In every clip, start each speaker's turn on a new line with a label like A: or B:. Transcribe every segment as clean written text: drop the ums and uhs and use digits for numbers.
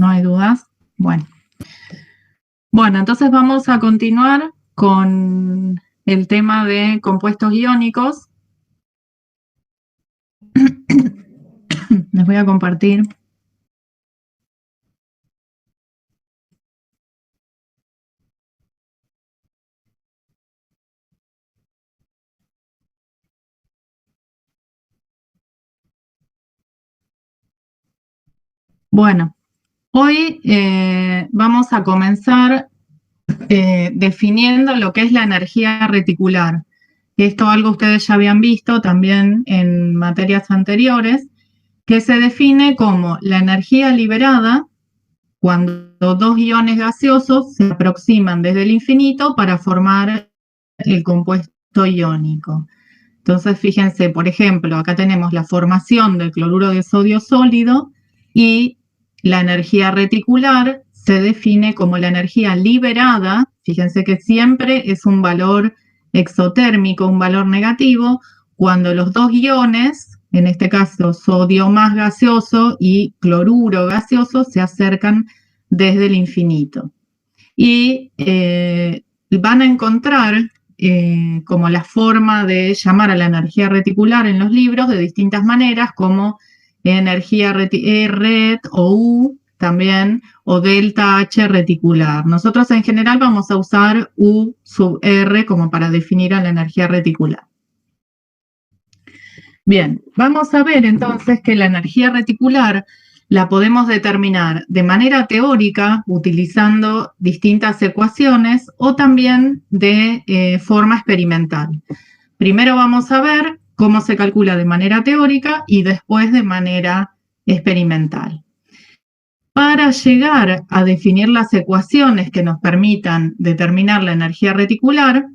A: ¿No hay dudas? Bueno. Bueno, entonces vamos a continuar con el tema de compuestos iónicos. Les voy a compartir. Bueno, hoy vamos a comenzar definiendo lo que es la energía reticular. Esto algo ustedes ya habían visto también en materias anteriores, que se define como la energía liberada cuando dos iones gaseosos se aproximan desde el infinito para formar el compuesto iónico. Entonces, fíjense, por ejemplo, acá tenemos la formación del cloruro de sodio sólido y la energía reticular se define como la energía liberada. Fíjense que siempre es un valor exotérmico, un valor negativo, cuando los dos iones, en este caso sodio más gaseoso y cloruro gaseoso, se acercan desde el infinito. Y van a encontrar como la forma de llamar a la energía reticular en los libros de distintas maneras, como energía red o U también, o delta H reticular. Nosotros en general vamos a usar U sub R como para definir a la energía reticular. Bien, vamos a ver entonces que la energía reticular la podemos determinar de manera teórica utilizando distintas ecuaciones o también de forma experimental. Primero vamos a ver cómo se calcula de manera teórica y después de manera experimental. Para llegar a definir las ecuaciones que nos permitan determinar la energía reticular,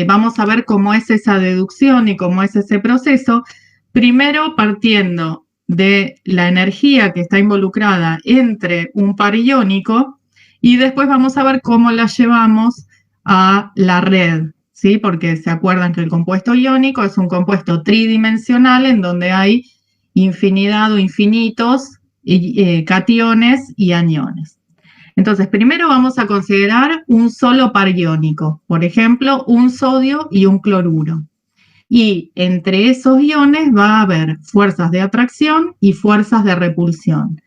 A: vamos a ver cómo es esa deducción y cómo es ese proceso, primero partiendo de la energía que está involucrada entre un par iónico y después vamos a ver cómo la llevamos a la red, ¿sí? Porque se acuerdan que el compuesto iónico es un compuesto tridimensional en donde hay infinidad o infinitos cationes y aniones. Entonces, primero vamos a considerar un solo par iónico, por ejemplo, un sodio y un cloruro. Y entre esos iones va a haber fuerzas de atracción y fuerzas de repulsión.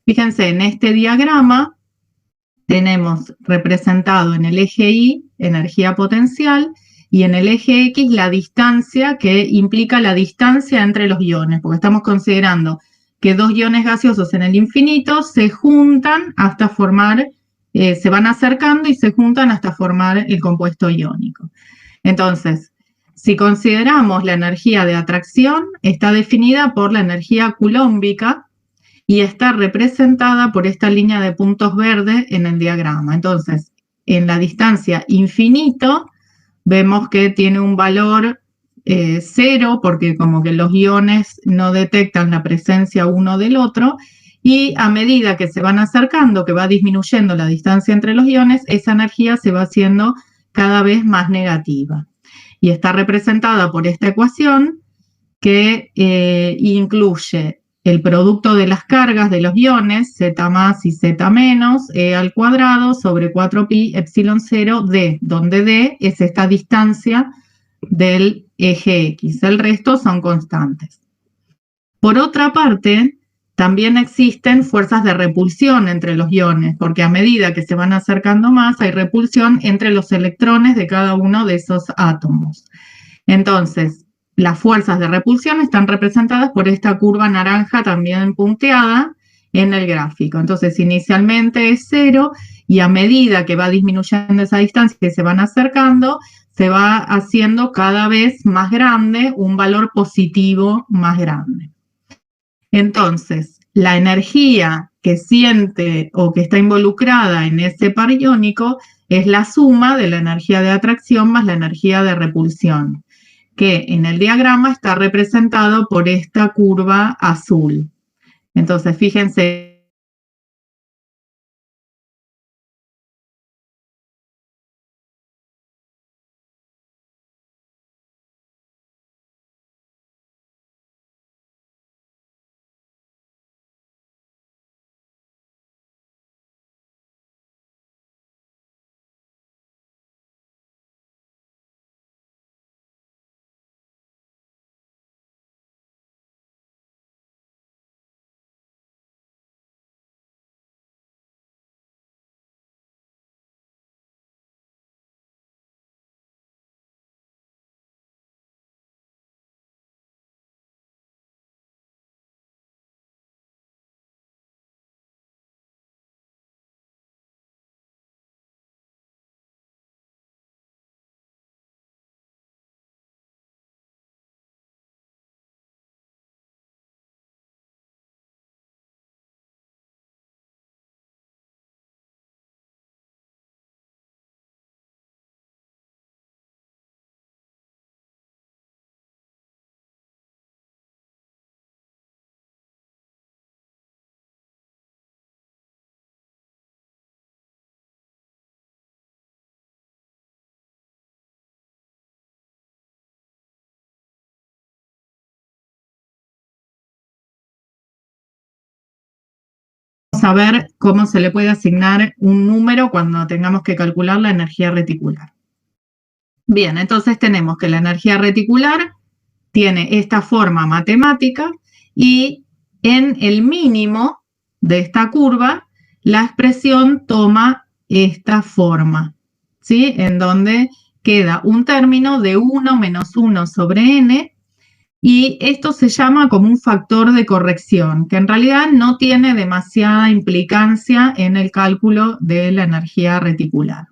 A: Fíjense, en este diagrama tenemos representado en el eje Y energía potencial y en el eje X la distancia que implica la distancia entre los iones, porque estamos considerando que dos iones gaseosos en el infinito se juntan hasta formar, se van acercando y se juntan hasta formar el compuesto iónico. Entonces, si consideramos la energía de atracción, está definida por la energía coulombica y está representada por esta línea de puntos verdes en el diagrama. Entonces, en la distancia infinito, vemos que tiene un valor 0, porque como que los iones no detectan la presencia uno del otro, y a medida que se van acercando, que va disminuyendo la distancia entre los iones, esa energía se va haciendo cada vez más negativa. Y está representada por esta ecuación que incluye el producto de las cargas de los iones, Z más y Z menos, E al cuadrado sobre 4pi epsilon 0 D, donde D es esta distancia del eje X. El resto son constantes. Por otra parte, también existen fuerzas de repulsión entre los iones, porque a medida que se van acercando más, hay repulsión entre los electrones de cada uno de esos átomos. Entonces, las fuerzas de repulsión están representadas por esta curva naranja también punteada en el gráfico. Entonces, inicialmente es 0 y a medida que va disminuyendo esa distancia y se van acercando, se va haciendo cada vez más grande, un valor positivo más grande. Entonces, la energía que siente o que está involucrada en ese par iónico es la suma de la energía de atracción más la energía de repulsión, que en el diagrama está representado por esta curva azul. Entonces, fíjense a ver cómo se le puede asignar un número cuando tengamos que calcular la energía reticular. Bien, entonces tenemos que la energía reticular tiene esta forma matemática y en el mínimo de esta curva la expresión toma esta forma, ¿sí? En donde queda un término de 1 menos 1 sobre n, y esto se llama como un factor de corrección, que en realidad no tiene demasiada implicancia en el cálculo de la energía reticular.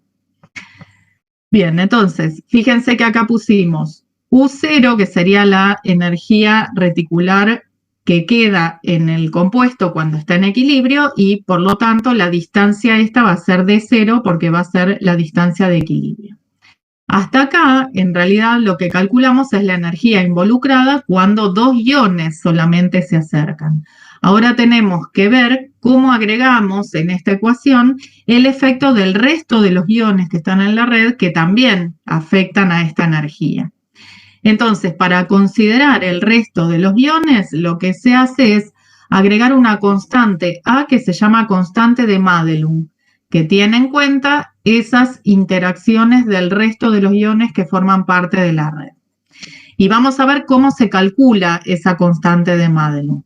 A: Bien, entonces, fíjense que acá pusimos U0, que sería la energía reticular que queda en el compuesto cuando está en equilibrio, y por lo tanto la distancia esta va a ser D0 porque va a ser la distancia de equilibrio. Hasta acá, en realidad, lo que calculamos es la energía involucrada cuando dos iones solamente se acercan. Ahora tenemos que ver cómo agregamos en esta ecuación el efecto del resto de los iones que están en la red que también afectan a esta energía. Entonces, para considerar el resto de los iones, lo que se hace es agregar una constante A que se llama constante de Madelung, que tiene en cuenta esas interacciones del resto de los iones que forman parte de la red. Y vamos a ver cómo se calcula esa constante de Madelung.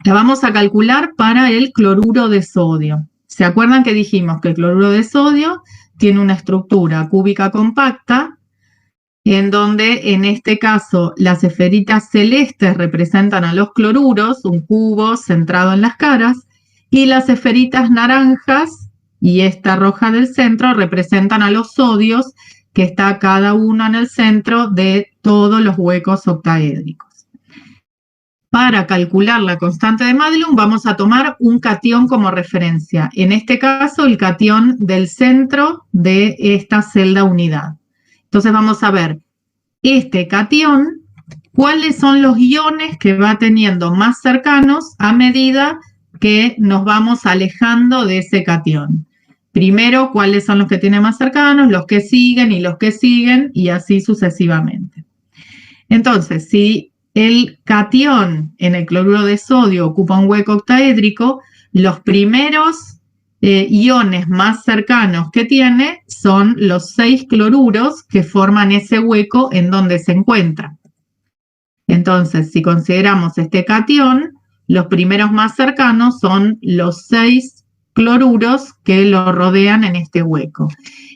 A: La vamos a calcular para el cloruro de sodio. ¿Se acuerdan que dijimos que el cloruro de sodio tiene una estructura cúbica compacta, en donde en este caso las esferitas celestes representan a los cloruros, un cubo centrado en las caras, y las esferitas naranjas y esta roja del centro representan a los sodios, que está cada uno en el centro de todos los huecos octaédricos. Para calcular la constante de Madelung vamos a tomar un catión como referencia, en este caso el catión del centro de esta celda unidad. Entonces vamos a ver este catión, cuáles son los iones que va teniendo más cercanos a medida que nos vamos alejando de ese catión. Primero, cuáles son los que tiene más cercanos, los que siguen y los que siguen, y así sucesivamente. Entonces, si el catión en el cloruro de sodio ocupa un hueco octaédrico, los primeros iones más cercanos que tiene son los 6 cloruros que forman ese hueco en donde se encuentra. Entonces, si consideramos este catión, los primeros más cercanos son los 6 cloruros que lo rodean en este hueco.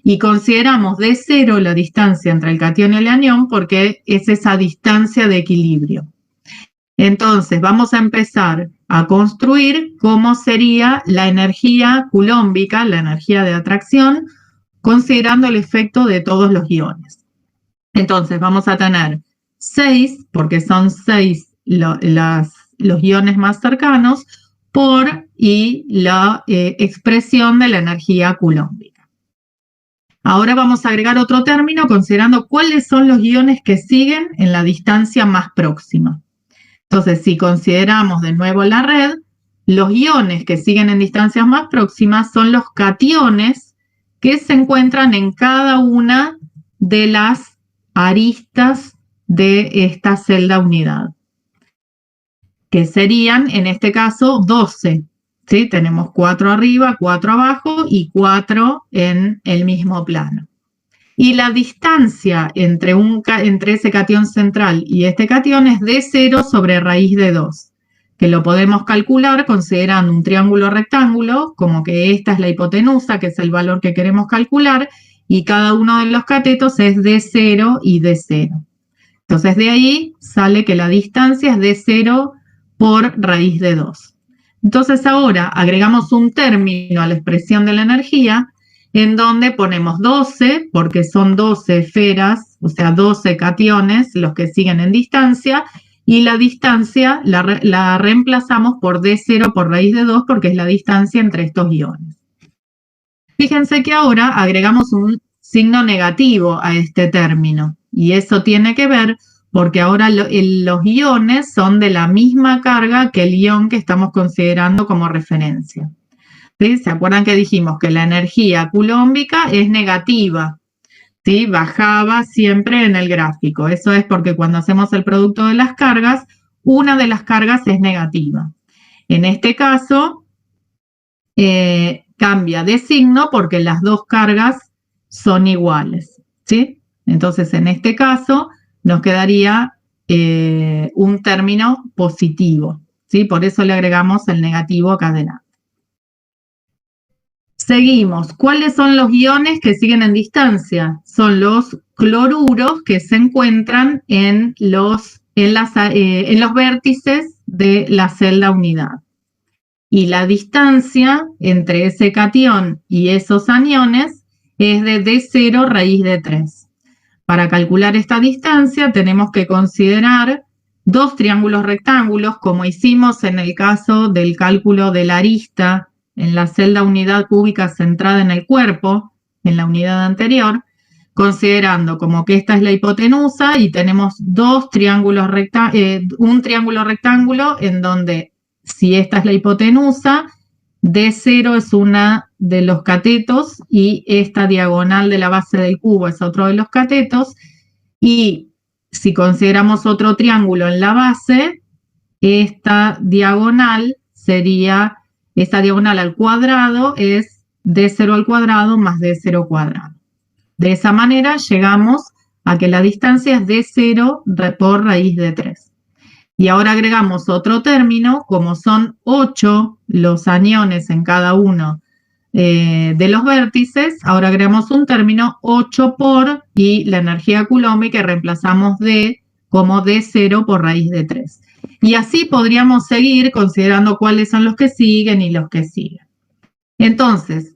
A: Y consideramos D0 la distancia entre el catión y el anión porque es esa distancia de equilibrio. Entonces, vamos a empezar a construir cómo sería la energía coulombica, la energía de atracción, considerando el efecto de todos los iones. Entonces, vamos a tener 6, porque son 6 los iones más cercanos, y la expresión de la energía coulombica. Ahora vamos a agregar otro término considerando cuáles son los iones que siguen en la distancia más próxima. Entonces, si consideramos de nuevo la red, los iones que siguen en distancias más próximas son los cationes que se encuentran en cada una de las aristas de esta celda unidad, que serían, en este caso, 12. ¿Sí? Tenemos 4 arriba, 4 abajo y 4 en el mismo plano. Y la distancia entre ese catión central y este catión es D0 sobre raíz de 2, que lo podemos calcular considerando un triángulo rectángulo, como que esta es la hipotenusa, que es el valor que queremos calcular, y cada uno de los catetos es D0 y D0. Entonces de ahí sale que la distancia es D0 por raíz de 2. Entonces ahora agregamos un término a la expresión de la energía en donde ponemos 12, porque son 12 esferas, o sea, 12 cationes los que siguen en distancia, y la distancia la reemplazamos por D0 por raíz de 2, porque es la distancia entre estos iones. Fíjense que ahora agregamos un signo negativo a este término, y eso tiene que ver porque ahora los iones son de la misma carga que el ion que estamos considerando como referencia. ¿Sí? ¿Se acuerdan que dijimos que la energía coulombica es negativa? ¿Sí? Bajaba siempre en el gráfico. Eso es porque cuando hacemos el producto de las cargas, una de las cargas es negativa. En este caso, cambia de signo porque las dos cargas son iguales, ¿sí? Entonces, en este caso, nos quedaría un término positivo, ¿sí? Por eso le agregamos el negativo acá adelante. Seguimos. ¿Cuáles son los iones que siguen en distancia? Son los cloruros que se encuentran en los vértices de la celda unidad. Y la distancia entre ese catión y esos aniones es de D0 raíz de 3. Para calcular esta distancia tenemos que considerar dos triángulos rectángulos, como hicimos en el caso del cálculo de la arista en la celda unidad cúbica centrada en el cuerpo, en la unidad anterior, considerando como que esta es la hipotenusa y tenemos un triángulo rectángulo en donde, si esta es la hipotenusa, D0 es una de los catetos y esta diagonal de la base del cubo es otro de los catetos. Y si consideramos otro triángulo en la base, esta diagonal al cuadrado es D0 al cuadrado más D0 cuadrado. De esa manera llegamos a que la distancia es D0 por raíz de 3. Y ahora agregamos otro término, como son 8 los aniones en cada uno de los vértices, ahora agregamos un término 8 por, y la energía coulombic que reemplazamos como D0 por raíz de 3. Y así podríamos seguir considerando cuáles son los que siguen y los que siguen. Entonces,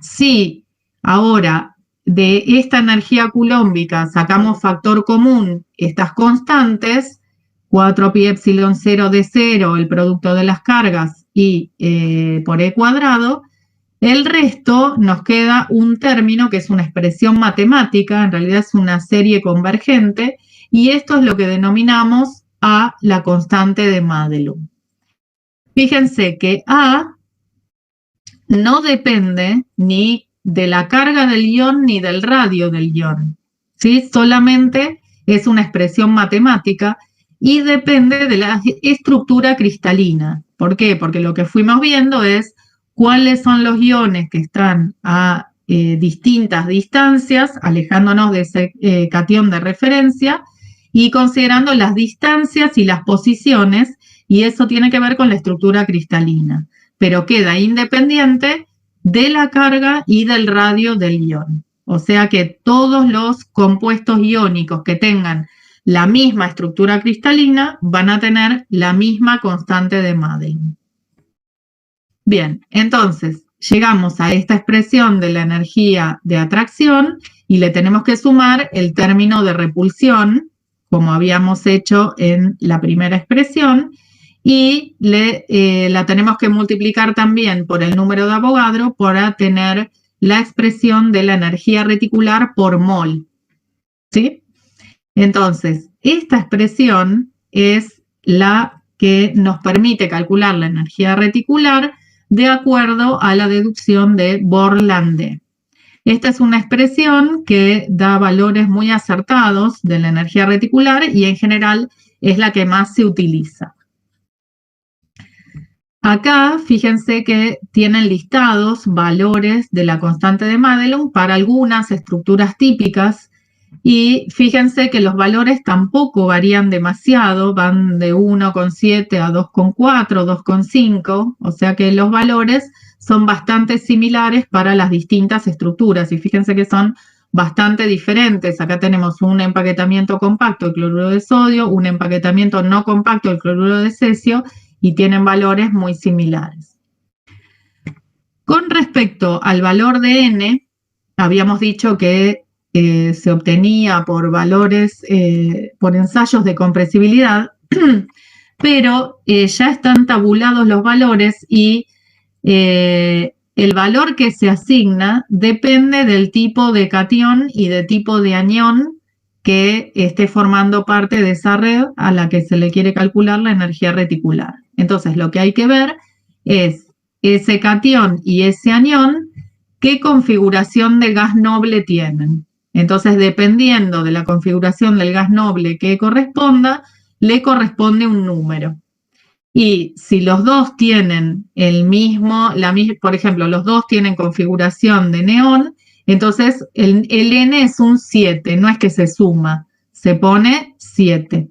A: si ahora de esta energía coulombica sacamos factor común estas constantes, 4 pi epsilon 0 de 0, el producto de las cargas, y por e cuadrado, el resto nos queda un término que es una expresión matemática, en realidad es una serie convergente, y esto es lo que denominamos A, la constante de Madelung. Fíjense que A no depende ni de la carga del ion ni del radio del ion, ¿sí? Solamente es una expresión matemática y depende de la estructura cristalina. ¿Por qué? Porque lo que fuimos viendo es cuáles son los iones que están a distintas distancias, alejándonos de ese catión de referencia y considerando las distancias y las posiciones, y eso tiene que ver con la estructura cristalina, pero queda independiente de la carga y del radio del ion. O sea que todos los compuestos iónicos que tengan la misma estructura cristalina van a tener la misma constante de Madelung. Bien, entonces llegamos a esta expresión de la energía de atracción y le tenemos que sumar el término de repulsión, como habíamos hecho en la primera expresión, y la tenemos que multiplicar también por el número de Avogadro para tener la expresión de la energía reticular por mol, ¿sí? Entonces, esta expresión es la que nos permite calcular la energía reticular de acuerdo a la deducción de Born-Lande. Esta es una expresión que da valores muy acertados de la energía reticular y en general es la que más se utiliza. Acá, fíjense que tienen listados valores de la constante de Madelung para algunas estructuras típicas y fíjense que los valores tampoco varían demasiado, van de 1,7 a 2,4, 2,5, o sea que los valores son bastante similares para las distintas estructuras y fíjense que son bastante diferentes. Acá tenemos un empaquetamiento compacto de cloruro de sodio, un empaquetamiento no compacto del cloruro de cesio, y tienen valores muy similares. Con respecto al valor de N, habíamos dicho que se obtenía por valores, por ensayos de compresibilidad, pero ya están tabulados los valores y el valor que se asigna depende del tipo de catión y de tipo de anión que esté formando parte de esa red a la que se le quiere calcular la energía reticular. Entonces, lo que hay que ver es ese catión y ese anión, qué configuración de gas noble tienen. Entonces, dependiendo de la configuración del gas noble que corresponda, le corresponde un número. Y si los dos tienen por ejemplo, los dos tienen configuración de neón, entonces el N es un 7, no es que se suma, se pone 7.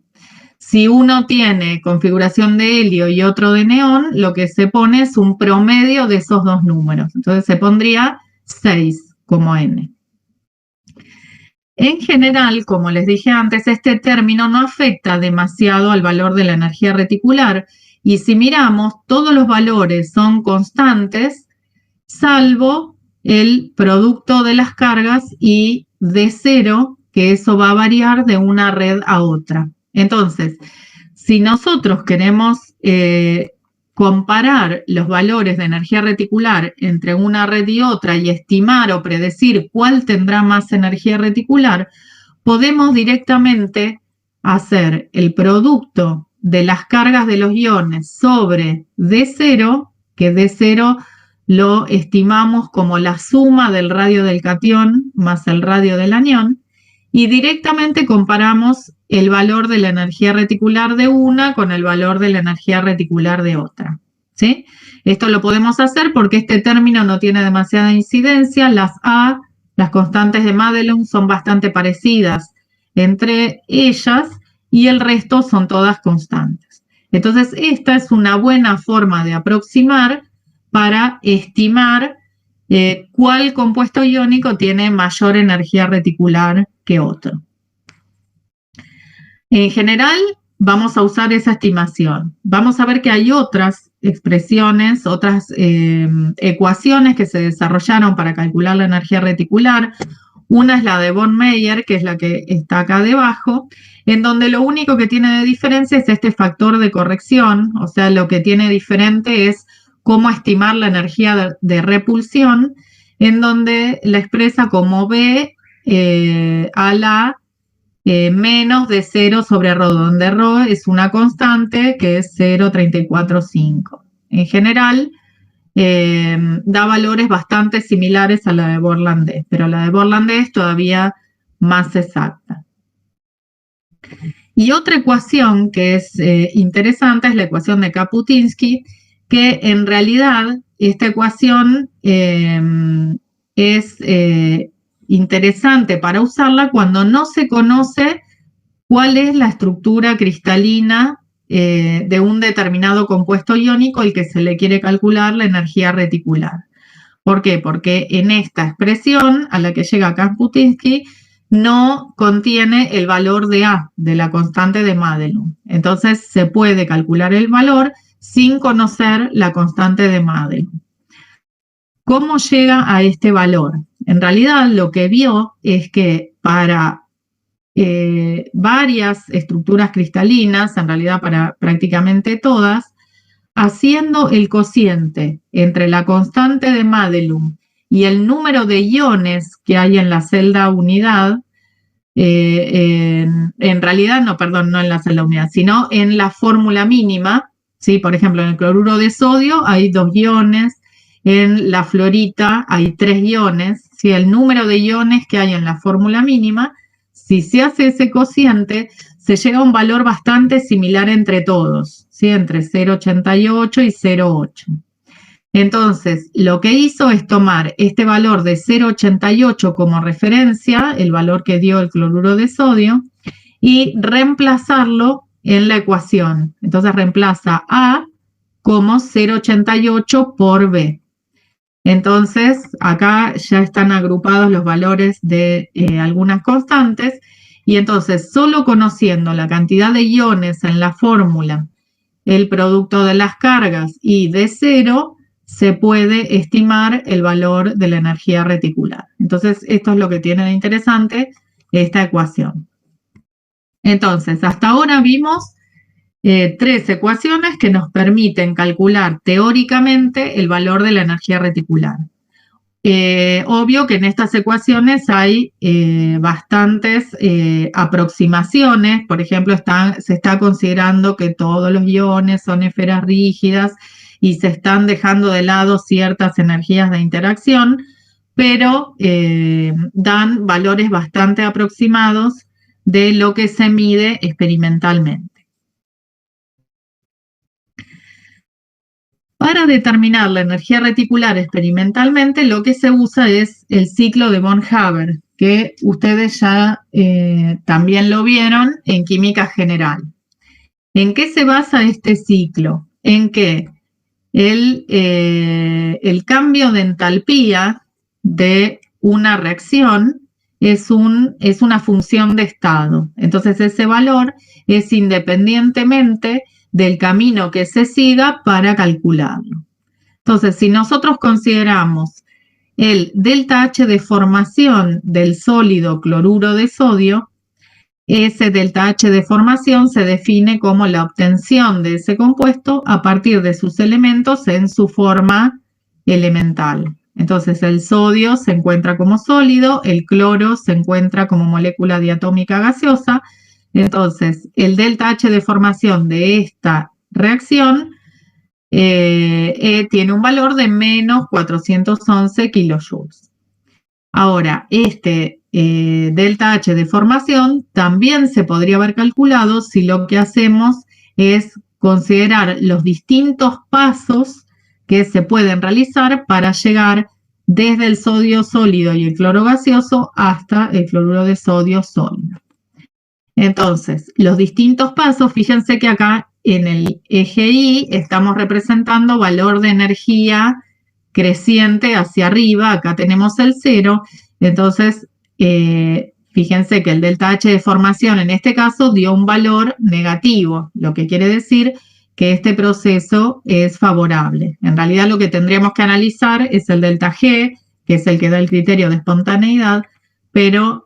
A: Si uno tiene configuración de helio y otro de neón, lo que se pone es un promedio de esos dos números. Entonces se pondría 6 como N. En general, como les dije antes, este término no afecta demasiado al valor de la energía reticular y si miramos, todos los valores son constantes, salvo el producto de las cargas y D0, que eso va a variar de una red a otra. Entonces, si nosotros queremos comparar los valores de energía reticular entre una red y otra y estimar o predecir cuál tendrá más energía reticular, podemos directamente hacer el producto de las cargas de los iones sobre D0, que D0 lo estimamos como la suma del radio del catión más el radio del anión, y directamente comparamos el valor de la energía reticular de una con el valor de la energía reticular de otra, ¿sí? Esto lo podemos hacer porque este término no tiene demasiada incidencia. Las constantes de Madelung, son bastante parecidas entre ellas y el resto son todas constantes. Entonces, esta es una buena forma de aproximar para estimar cuál compuesto iónico tiene mayor energía reticular que otro. En general, vamos a usar esa estimación. Vamos a ver que hay otras expresiones, otras ecuaciones que se desarrollaron para calcular la energía reticular. Una es la de von Meyer, que es la que está acá debajo, en donde lo único que tiene de diferencia es este factor de corrección, o sea, lo que tiene diferente es cómo estimar la energía de repulsión, en donde la expresa como B a la menos de 0 sobre ρ, donde ρ es una constante que es 0,345. En general, da valores bastante similares a la de Borlandés, pero la de Borlandés es todavía más exacta. Y otra ecuación que es interesante es la ecuación de Kaputinsky, que en realidad esta ecuación es interesante para usarla cuando no se conoce cuál es la estructura cristalina de un determinado compuesto iónico al que se le quiere calcular la energía reticular. ¿Por qué? Porque en esta expresión a la que llega Kaputinsky no contiene el valor de A, de la constante de Madelung. Entonces se puede calcular el valor sin conocer la constante de Madelung. ¿Cómo llega a este valor? En realidad lo que vio es que para varias estructuras cristalinas, en realidad para prácticamente todas, haciendo el cociente entre la constante de Madelung y el número de iones que hay en la celda unidad, en realidad, no en la celda unidad, sino en la fórmula mínima, ¿sí? Por ejemplo, en el cloruro de sodio hay 2 iones, en la fluorita hay 3 iones, ¿sí? El número de iones que hay en la fórmula mínima, si se hace ese cociente, se llega a un valor bastante similar entre todos, ¿sí? Entre 0,88 y 0,8. Entonces, lo que hizo es tomar este valor de 0,88 como referencia, el valor que dio el cloruro de sodio, y reemplazarlo en la ecuación. Entonces reemplaza A como 0,88 por B. Entonces, acá ya están agrupados los valores de algunas constantes, y entonces solo conociendo la cantidad de iones en la fórmula, el producto de las cargas y D0, se puede estimar el valor de la energía reticular. Entonces, esto es lo que tiene de interesante esta ecuación. Entonces, hasta ahora vimos 3 ecuaciones que nos permiten calcular teóricamente el valor de la energía reticular. Obvio que en estas ecuaciones hay bastantes aproximaciones. Por ejemplo, se está considerando que todos los iones son esferas rígidas y se están dejando de lado ciertas energías de interacción, pero dan valores bastante aproximados de lo que se mide experimentalmente. para determinar la energía reticular experimentalmente, lo que se usa es el ciclo de von Haber, que ustedes ya también lo vieron en química general. ¿En qué se basa este ciclo? En que el cambio de entalpía de una reacción es una función de estado. Entonces ese valor es independientemente del camino que se siga para calcularlo. Entonces, si nosotros consideramos el delta H de formación del sólido cloruro de sodio, ese delta H de formación se define como la obtención de ese compuesto a partir de sus elementos en su forma elemental. Entonces el sodio se encuentra como sólido, el cloro se encuentra como molécula diatómica gaseosa. Entonces el delta H de formación de esta reacción tiene un valor de menos 411 kilojoules. Ahora, este delta H de formación también se podría haber calculado si lo que hacemos es considerar los distintos pasos que se pueden realizar para llegar desde el sodio sólido y el cloro gaseoso hasta el cloruro de sodio sólido. Entonces, los distintos pasos, fíjense que acá en el eje Y estamos representando valor de energía creciente hacia arriba, acá tenemos el 0, entonces fíjense que el delta H de formación en este caso dio un valor negativo, lo que quiere decir que este proceso es favorable. En realidad lo que tendríamos que analizar es el delta G, que es el que da el criterio de espontaneidad, pero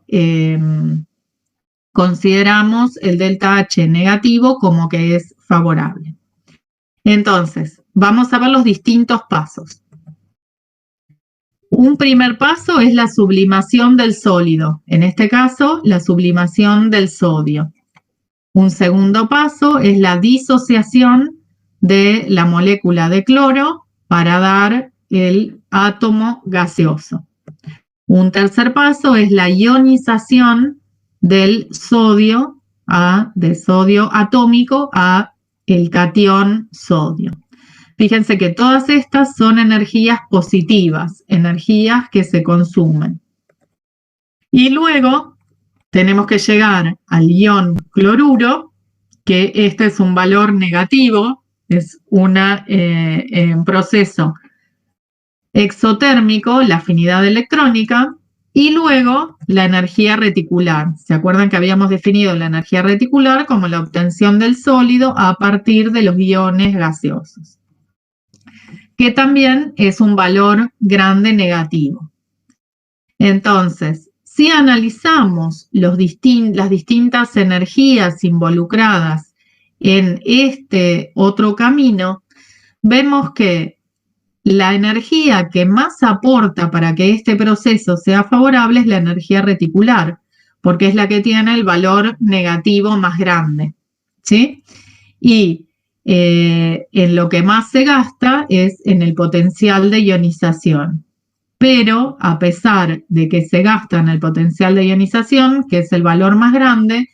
A: consideramos el delta H negativo como que es favorable. Entonces, vamos a ver los distintos pasos. Un primer paso es la sublimación del sólido, en este caso la sublimación del sodio. Un segundo paso es la disociación de la molécula de cloro para dar el átomo gaseoso. Un tercer paso es la ionización del sodio, de sodio atómico a el catión sodio. Fíjense que todas estas son energías positivas, energías que se consumen. Y luego tenemos que llegar al ion cloruro, que este es un valor negativo, es un proceso exotérmico, la afinidad electrónica, y luego la energía reticular. ¿Se acuerdan que habíamos definido la energía reticular como la obtención del sólido a partir de los iones gaseosos? Que también es un valor grande negativo. Entonces, si analizamos las distintas energías involucradas en este otro camino, vemos que la energía que más aporta para que este proceso sea favorable es la energía reticular, porque es la que tiene el valor negativo más grande, ¿sí? Y en lo que más se gasta es en el potencial de ionización. Pero a pesar de que se gasta en el potencial de ionización, que es el valor más grande,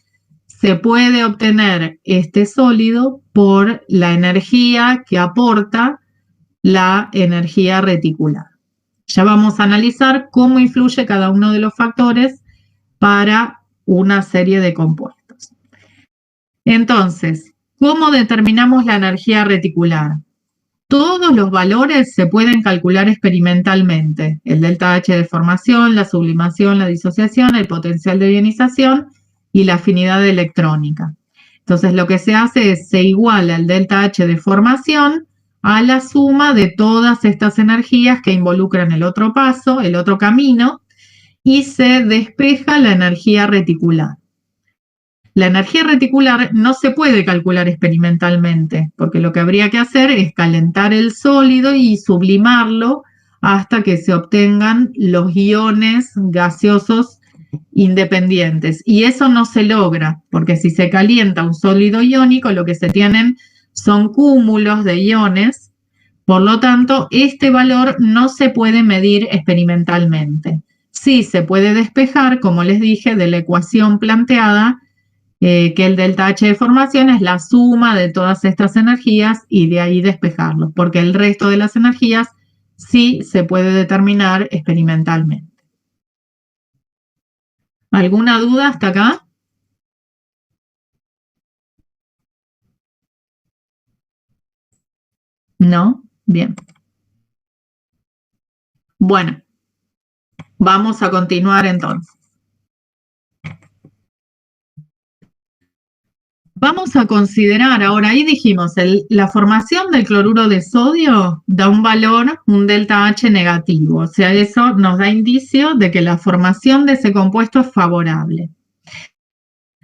A: se puede obtener este sólido por la energía que aporta la energía reticular. Ya vamos a analizar cómo influye cada uno de los factores para una serie de compuestos. Entonces, ¿cómo determinamos la energía reticular? Todos los valores se pueden calcular experimentalmente. El delta H de formación, la sublimación, la disociación, el potencial de ionización y la afinidad electrónica. Entonces lo que se hace es se iguala el delta H de formación a la suma de todas estas energías que involucran el otro paso, el otro camino, y se despeja la energía reticular. La energía reticular no se puede calcular experimentalmente, porque lo que habría que hacer es calentar el sólido y sublimarlo hasta que se obtengan los iones gaseosos independientes. Y eso no se logra, porque si se calienta un sólido iónico, lo que se tienen son cúmulos de iones. Por lo tanto, este valor no se puede medir experimentalmente. Sí se puede despejar, como les dije, de la ecuación planteada que el delta H de formación es la suma de todas estas energías y de ahí despejarlo, porque el resto de las energías sí se puede determinar experimentalmente. ¿Alguna duda hasta acá? ¿No? Bien. Bueno, vamos a continuar entonces. Vamos a considerar ahora, ahí dijimos, la formación del cloruro de sodio da un valor, un delta H negativo, o sea, eso nos da indicio de que la formación de ese compuesto es favorable.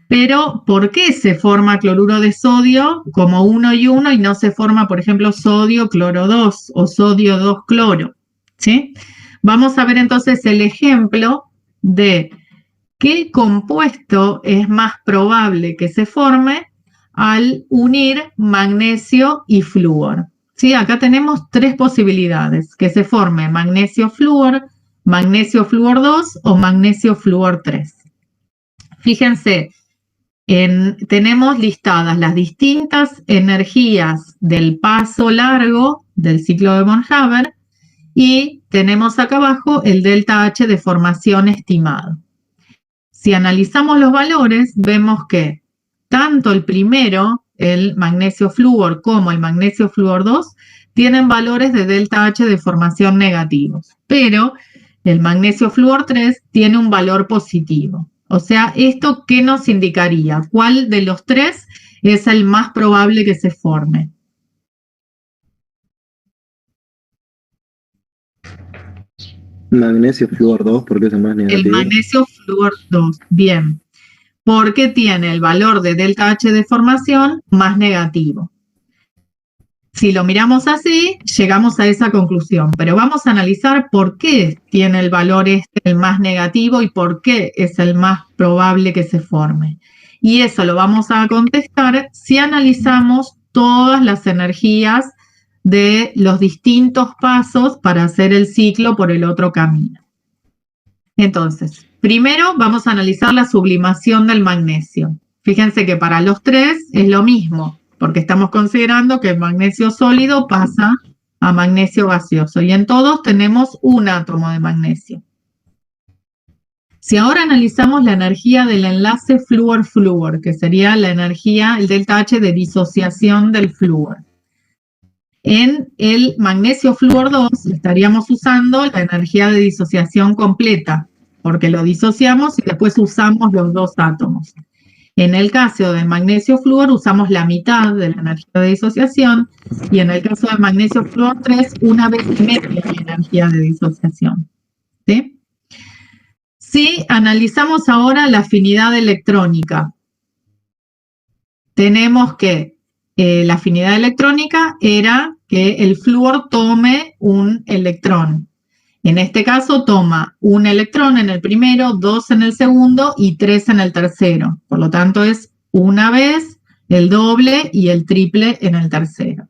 A: Pero, ¿por qué se forma cloruro de sodio como 1 y 1 y no se forma, por ejemplo, sodio cloro 2 o sodio 2 cloro? ¿Sí? Vamos a ver entonces el ejemplo de qué compuesto es más probable que se forme al unir magnesio y flúor. ¿Sí? Acá tenemos tres posibilidades, que se forme magnesio flúor 2 o magnesio flúor 3. Fíjense, tenemos listadas las distintas energías del paso largo del ciclo de von Haber y tenemos acá abajo el delta H de formación estimado. Si analizamos los valores, vemos que tanto el primero, el magnesio flúor, como el magnesio flúor 2, tienen valores de delta H de formación negativos, pero el magnesio flúor 3 tiene un valor positivo. O sea, ¿esto qué nos indicaría? ¿Cuál de los tres es el más probable que se forme?
B: Magnesio flúor 2, porque es el más negativo.
A: El magnesio flúor 2, bien, porque tiene el valor de delta H de formación más negativo. Si lo miramos así, llegamos a esa conclusión, pero vamos a analizar por qué tiene el valor el más negativo y por qué es el más probable que se forme. Y eso lo vamos a contestar si analizamos todas las energías de los distintos pasos para hacer el ciclo por el otro camino. Entonces, primero vamos a analizar la sublimación del magnesio. Fíjense que para los tres es lo mismo, porque estamos considerando que el magnesio sólido pasa a magnesio gaseoso y en todos tenemos un átomo de magnesio. Si ahora analizamos la energía del enlace flúor-flúor, que sería la energía, el delta H de disociación del flúor. En el magnesio flúor 2 estaríamos usando la energía de disociación completa, porque lo disociamos y después usamos los dos átomos. En el caso del magnesio flúor usamos la mitad de la energía de disociación y en el caso del magnesio flúor 3 una vez y media de energía de disociación. ¿Sí? Si analizamos ahora la afinidad electrónica, tenemos que la afinidad electrónica era que el flúor tome un electrón. En este caso toma un electrón en el primero, 2 en el segundo y 3 en el tercero. Por lo tanto es una vez, el doble y el triple en el tercero.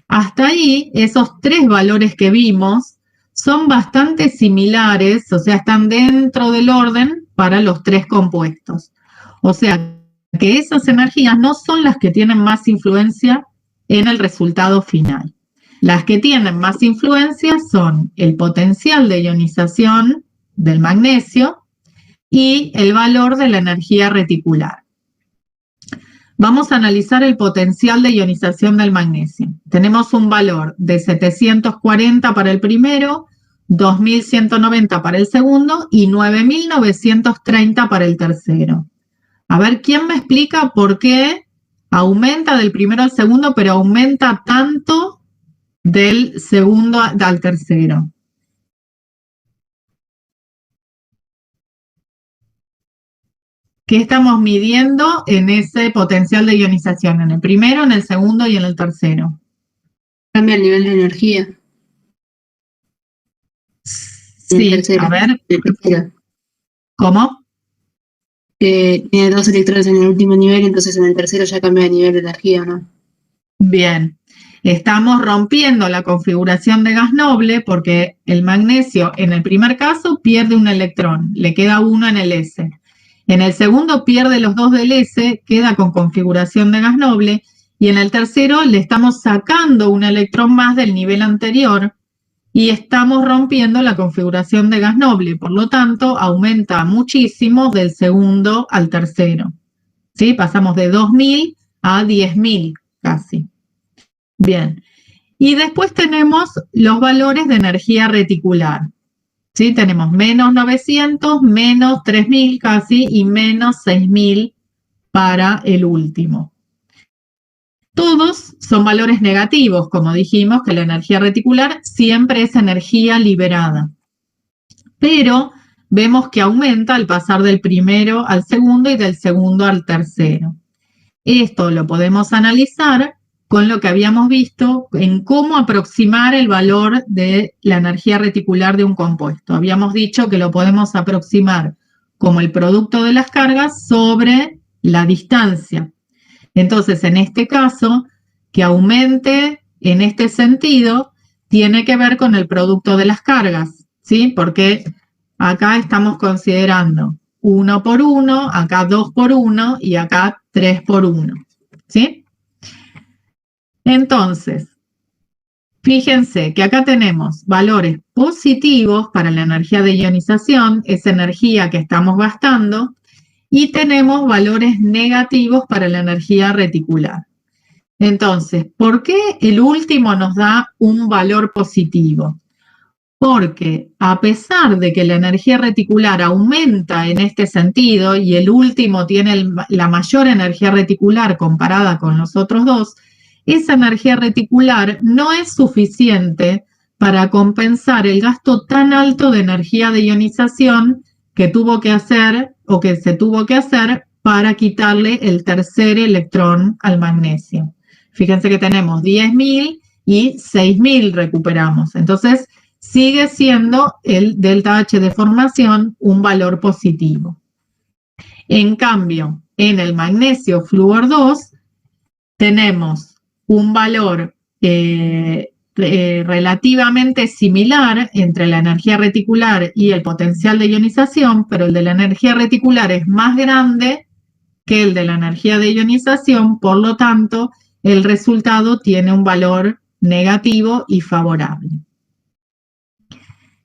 A: Hasta ahí, esos tres valores que vimos son bastante similares, o sea, están dentro del orden para los tres compuestos. O sea, que esas energías no son las que tienen más influencia en el resultado final. Las que tienen más influencia son el potencial de ionización del magnesio y el valor de la energía reticular. Vamos a analizar el potencial de ionización del magnesio. Tenemos un valor de 740 para el primero, 2190 para el segundo y 9930 para el tercero. A ver, ¿quién me explica por qué aumenta del primero al segundo, pero aumenta tanto del segundo al tercero? ¿Qué estamos midiendo en ese potencial de ionización? ¿En el primero, en el segundo y en el tercero?
C: Cambia el nivel de energía.
A: Sí, a ver. ¿Cómo?
C: Tiene 2 electrones en el último nivel, entonces en el tercero ya cambia de nivel de energía, ¿no?
A: Bien. Estamos rompiendo la configuración de gas noble porque el magnesio en el primer caso pierde un electrón, le queda uno en el S. En el segundo pierde los 2 del S, queda con configuración de gas noble, y en el tercero le estamos sacando un electrón más del nivel anterior y estamos rompiendo la configuración de gas noble. Por lo tanto, aumenta muchísimo del segundo al tercero. ¿Sí? Pasamos de 2000 a 10.000 casi. Bien. Y después tenemos los valores de energía reticular. ¿Sí? Tenemos menos 900, menos 3000 casi y menos 6000 para el último. Todos son valores negativos, como dijimos, que la energía reticular siempre es energía liberada. Pero vemos que aumenta al pasar del primero al segundo y del segundo al tercero. Esto lo podemos analizar con lo que habíamos visto en cómo aproximar el valor de la energía reticular de un compuesto. Habíamos dicho que lo podemos aproximar como el producto de las cargas sobre la distancia. Entonces, en este caso, que aumente en este sentido, tiene que ver con el producto de las cargas, ¿sí? Porque acá estamos considerando 1 por 1, acá 2 por 1 y acá 3 por 1, ¿sí? Entonces, fíjense que acá tenemos valores positivos para la energía de ionización, esa energía que estamos gastando, y tenemos valores negativos para la energía reticular. Entonces, ¿por qué el último nos da un valor positivo? Porque a pesar de que la energía reticular aumenta en este sentido y el último tiene la mayor energía reticular comparada con los otros dos, esa energía reticular no es suficiente para compensar el gasto tan alto de energía de ionización que tuvo que hacer o que se tuvo que hacer para quitarle el tercer electrón al magnesio. Fíjense que tenemos 10.000 y 6.000 recuperamos. Entonces, sigue siendo el delta H de formación un valor positivo. En cambio, en el magnesio flúor 2 tenemos un valor relativamente similar entre la energía reticular y el potencial de ionización, pero el de la energía reticular es más grande que el de la energía de ionización, por lo tanto, el resultado tiene un valor negativo y favorable.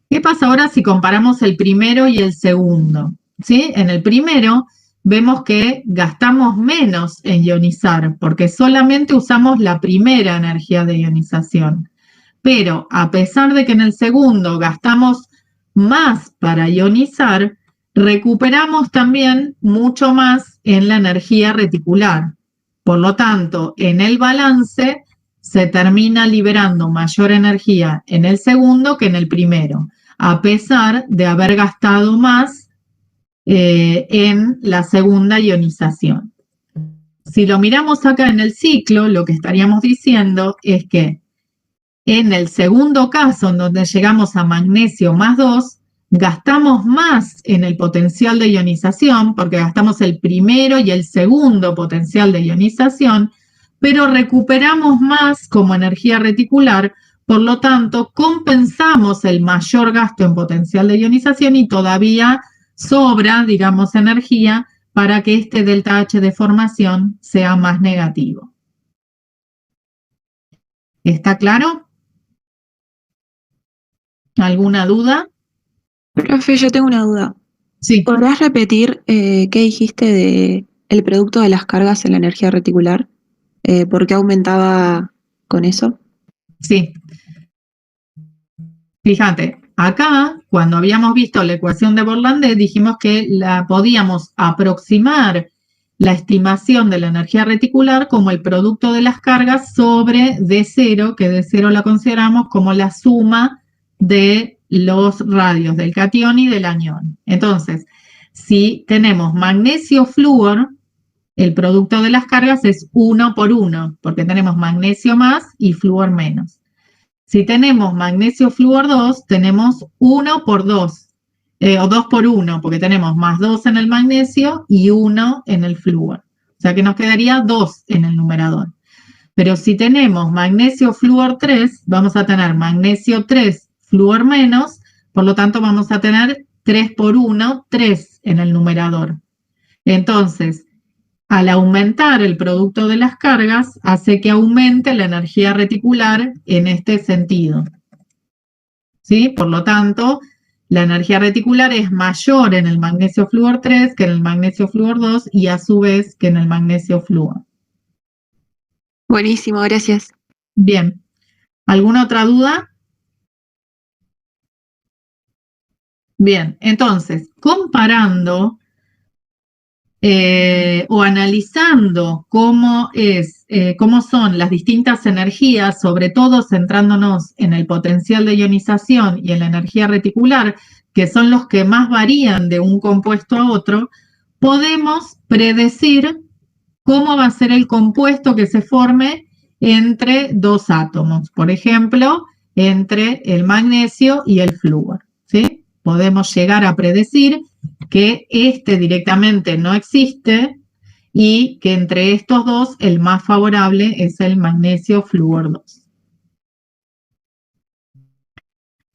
A: ¿Qué pasa ahora si comparamos el primero y el segundo? ¿Sí? En el primero vemos que gastamos menos en ionizar, porque solamente usamos la primera energía de ionización. Pero a pesar de que en el segundo gastamos más para ionizar, recuperamos también mucho más en la energía reticular. Por lo tanto, en el balance se termina liberando mayor energía en el segundo que en el primero, a pesar de haber gastado más en la segunda ionización. Si lo miramos acá en el ciclo, lo que estaríamos diciendo es que en el segundo caso, en donde llegamos a magnesio más 2, gastamos más en el potencial de ionización, porque gastamos el primero y el segundo potencial de ionización, pero recuperamos más como energía reticular, por lo tanto, compensamos el mayor gasto en potencial de ionización y todavía sobra, digamos, energía para que este delta H de formación sea más negativo. ¿Está claro? ¿Alguna duda?
D: Profe, yo tengo una duda.
A: Sí.
D: ¿Podrás repetir qué dijiste de el producto de las cargas en la energía reticular? ¿Por qué aumentaba con eso?
A: Sí. Fíjate, acá, cuando habíamos visto la ecuación de Borlandé, dijimos que podíamos aproximar la estimación de la energía reticular como el producto de las cargas sobre D0, que D0 la consideramos como la suma de los radios del catión y del anión. Entonces, si tenemos magnesio flúor, el producto de las cargas es 1 por 1, porque tenemos magnesio más y flúor menos. Si tenemos magnesio flúor 2, tenemos 1 por 2, o 2 por 1, porque tenemos más 2 en el magnesio y 1 en el flúor. O sea que nos quedaría 2 en el numerador. Pero si tenemos magnesio flúor 3, vamos a tener magnesio 3 flúor menos, por lo tanto vamos a tener 3 por 1, 3 en el numerador. Entonces, al aumentar el producto de las cargas, hace que aumente la energía reticular en este sentido. ¿Sí? Por lo tanto, la energía reticular es mayor en el magnesio flúor 3 que en el magnesio flúor 2 y a su vez que en el magnesio flúor.
D: Buenísimo, gracias.
A: Bien. ¿Alguna otra duda? Bien, entonces, comparando o analizando cómo son las distintas energías, sobre todo centrándonos en el potencial de ionización y en la energía reticular, que son los que más varían de un compuesto a otro, podemos predecir cómo va a ser el compuesto que se forme entre dos átomos, por ejemplo, entre el magnesio y el flúor, ¿sí? Podemos llegar a predecir que este directamente no existe y que entre estos dos el más favorable es el magnesio flúor 2.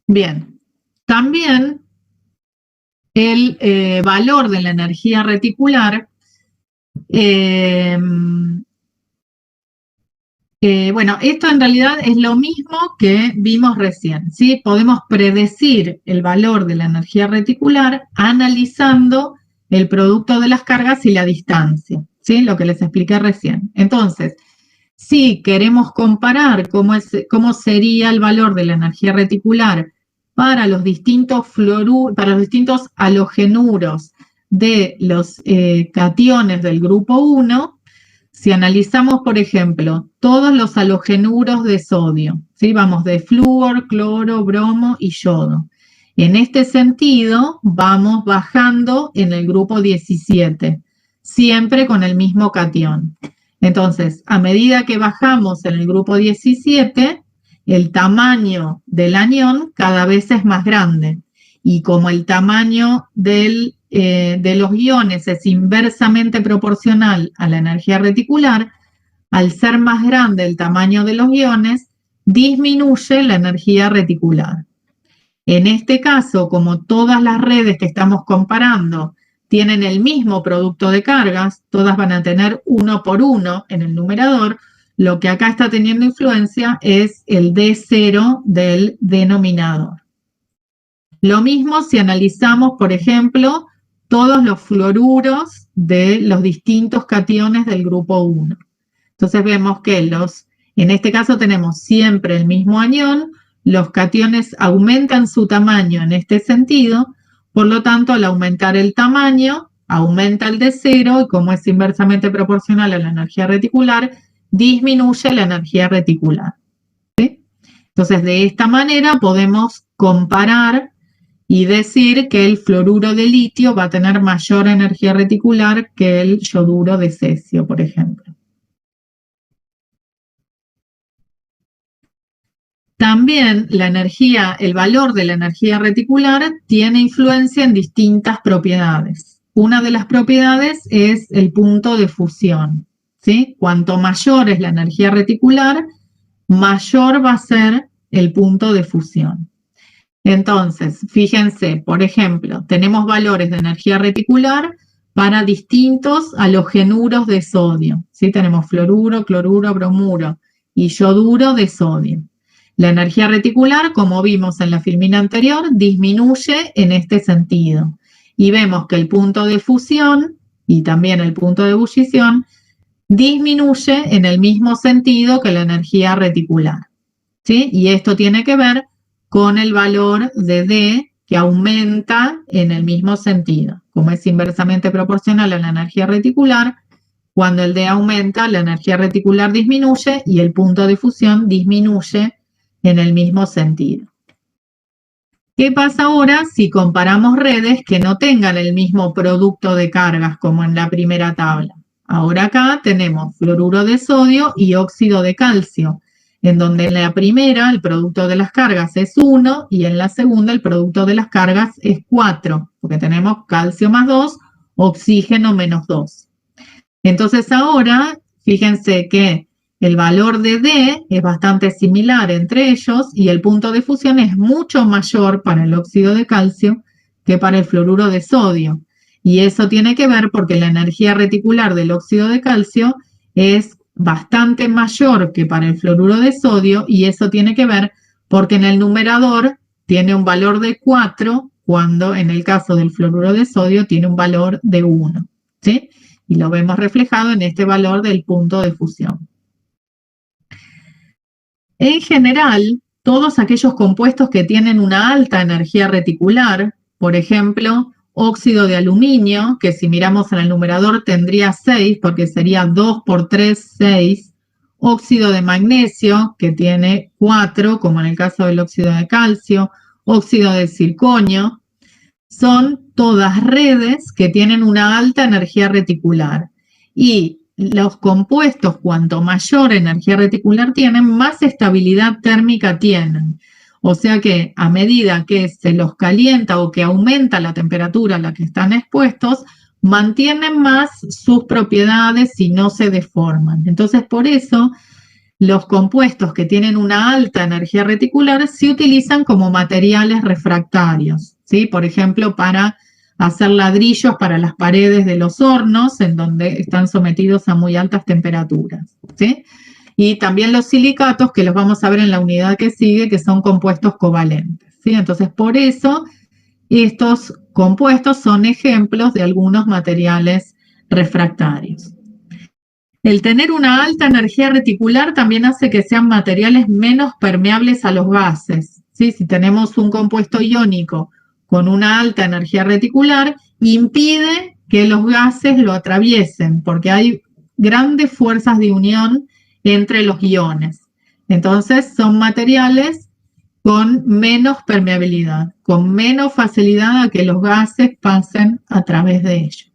A: Bien, también el valor de la energía reticular bueno, esto en realidad es lo mismo que vimos recién, ¿sí? Podemos predecir el valor de la energía reticular analizando el producto de las cargas y la distancia, ¿sí? Lo que les expliqué recién. Entonces, si queremos comparar cómo sería el valor de la energía reticular para los distintos halogenuros de los cationes del grupo 1, si analizamos, por ejemplo, todos los halogenuros de sodio, ¿sí? Vamos de flúor, cloro, bromo y yodo. En este sentido, vamos bajando en el grupo 17, siempre con el mismo catión. Entonces, a medida que bajamos en el grupo 17, el tamaño del anión cada vez es más grande. Y como el tamaño de los iones es inversamente proporcional a la energía reticular, al ser más grande el tamaño de los iones, disminuye la energía reticular. En este caso, como todas las redes que estamos comparando tienen el mismo producto de cargas, todas van a tener 1 por 1 en el numerador, lo que acá está teniendo influencia es el D0 del denominador. Lo mismo si analizamos, por ejemplo, todos los fluoruros de los distintos cationes del grupo 1. Entonces vemos que en este caso tenemos siempre el mismo anión, los cationes aumentan su tamaño en este sentido, por lo tanto al aumentar el tamaño, aumenta el D0 y como es inversamente proporcional a la energía reticular, disminuye la energía reticular. ¿Sí? Entonces de esta manera podemos comparar y decir que el fluoruro de litio va a tener mayor energía reticular que el yoduro de cesio, por ejemplo. También el valor de la energía reticular tiene influencia en distintas propiedades. Una de las propiedades es el punto de fusión, ¿sí? Cuanto mayor es la energía reticular, mayor va a ser el punto de fusión. Entonces, fíjense, por ejemplo, tenemos valores de energía reticular para distintos halogenuros de sodio, ¿sí? Tenemos fluoruro, cloruro, bromuro y yoduro de sodio. La energía reticular, como vimos en la filmina anterior, disminuye en este sentido. Y vemos que el punto de fusión y también el punto de ebullición disminuye en el mismo sentido que la energía reticular, ¿sí? Y esto tiene que ver con el valor de D que aumenta en el mismo sentido. Como es inversamente proporcional a la energía reticular, cuando el D aumenta, la energía reticular disminuye y el punto de fusión disminuye en el mismo sentido. ¿Qué pasa ahora si comparamos redes que no tengan el mismo producto de cargas como en la primera tabla? Ahora acá tenemos fluoruro de sodio y óxido de calcio, en donde en la primera el producto de las cargas es 1 y en la segunda el producto de las cargas es 4, porque tenemos calcio más 2, oxígeno menos 2. Entonces ahora, fíjense que el valor de D es bastante similar entre ellos y el punto de fusión es mucho mayor para el óxido de calcio que para el fluoruro de sodio. Y eso tiene que ver porque la energía reticular del óxido de calcio es bastante mayor que para el fluoruro de sodio, y eso tiene que ver porque en el numerador tiene un valor de 4, cuando en el caso del fluoruro de sodio tiene un valor de 1, ¿sí? Y lo vemos reflejado en este valor del punto de fusión. En general, todos aquellos compuestos que tienen una alta energía reticular, por ejemplo, óxido de aluminio, que si miramos en el numerador tendría 6, porque sería 2 por 3, 6. Óxido de magnesio, que tiene 4, como en el caso del óxido de calcio. Óxido de circonio. Son todas redes que tienen una alta energía reticular. Y los compuestos, cuanto mayor energía reticular tienen, más estabilidad térmica tienen. O sea que a medida que se los calienta o que aumenta la temperatura a la que están expuestos, mantienen más sus propiedades y no se deforman. Entonces, por eso, los compuestos que tienen una alta energía reticular se utilizan como materiales refractarios, ¿sí? Por ejemplo, para hacer ladrillos para las paredes de los hornos, en donde están sometidos a muy altas temperaturas, ¿sí? Y también los silicatos, que los vamos a ver en la unidad que sigue, que son compuestos covalentes, ¿sí? Entonces, por eso, estos compuestos son ejemplos de algunos materiales refractarios. El tener una alta energía reticular también hace que sean materiales menos permeables a los gases, ¿sí? Si tenemos un compuesto iónico con una alta energía reticular, impide que los gases lo atraviesen, porque hay grandes fuerzas de unión entre los iones. Entonces, son materiales con menos permeabilidad, con menos facilidad a que los gases pasen a través de ellos.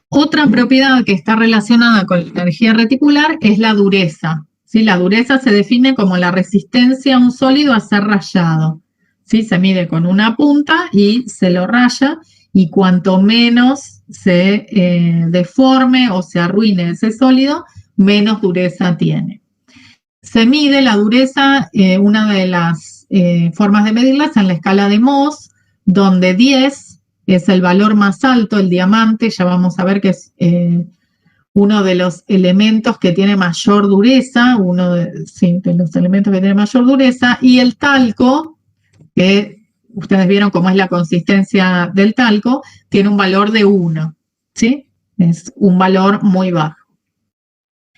A: Otra propiedad que está relacionada con la energía reticular es la dureza, ¿sí? La dureza se define como la resistencia a un sólido a ser rayado, ¿sí? Se mide con una punta y se lo raya, y cuanto menos se deforme o se arruine ese sólido, menos dureza tiene. Se mide la dureza, una de las formas de medirla es en la escala de Mohs, donde 10 es el valor más alto, el diamante, ya vamos a ver que es uno de los elementos que tiene mayor dureza, de los elementos que tiene mayor dureza, y el talco, que ustedes vieron cómo es la consistencia del talco, tiene un valor de 1, ¿sí? Es un valor muy bajo.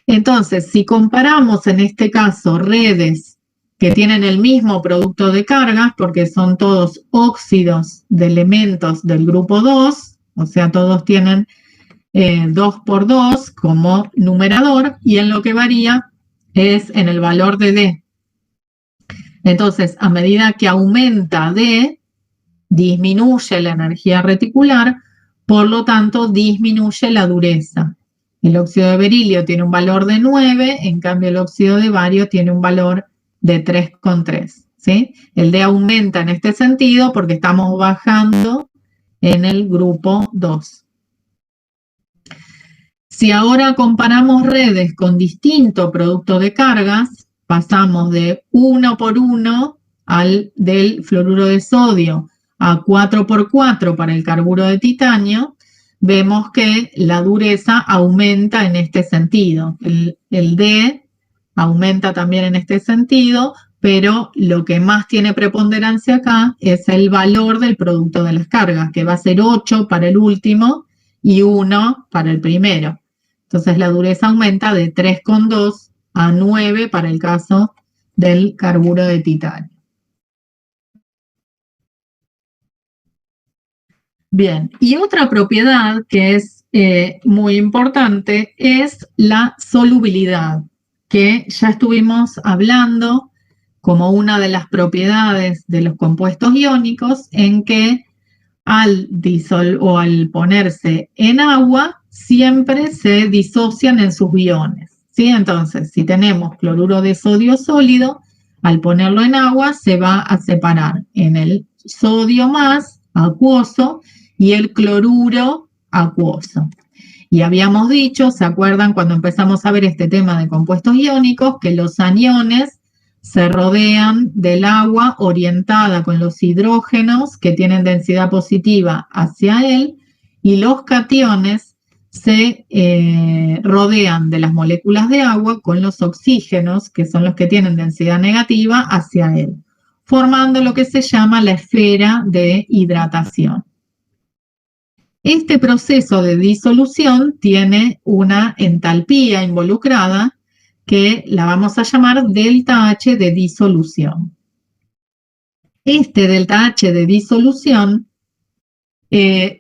A: Entonces, si comparamos en este caso redes que tienen el mismo producto de cargas, porque son todos óxidos de elementos del grupo 2, o sea, todos tienen 2 por 2 como numerador, y en lo que varía es en el valor de D. Entonces, a medida que aumenta D, disminuye la energía reticular, por lo tanto, disminuye la dureza. El óxido de berilio tiene un valor de 9, en cambio el óxido de bario tiene un valor de 3,3, ¿sí? El D aumenta en este sentido porque estamos bajando en el grupo 2. Si ahora comparamos redes con distinto producto de cargas, pasamos de 1 por 1 del fluoruro de sodio a 4 por 4 para el carburo de titanio, vemos que la dureza aumenta en este sentido. El D aumenta también en este sentido, pero lo que más tiene preponderancia acá es el valor del producto de las cargas, que va a ser 8 para el último y 1 para el primero. Entonces la dureza aumenta de 3,2 a 9 para el caso del carburo de titanio. Bien, y otra propiedad que es muy importante es la solubilidad, que ya estuvimos hablando como una de las propiedades de los compuestos iónicos, en que al ponerse en agua siempre se disocian en sus iones, ¿sí? Entonces, si tenemos cloruro de sodio sólido, al ponerlo en agua se va a separar en el sodio más acuoso y el cloruro acuoso. Y habíamos dicho, ¿se acuerdan cuando empezamos a ver este tema de compuestos iónicos? Que los aniones se rodean del agua orientada con los hidrógenos que tienen densidad positiva hacia él y los cationes se rodean de las moléculas de agua con los oxígenos, que son los que tienen densidad negativa, hacia él, formando lo que se llama la esfera de hidratación. Este proceso de disolución tiene una entalpía involucrada que la vamos a llamar delta H de disolución. Este delta H de disolución,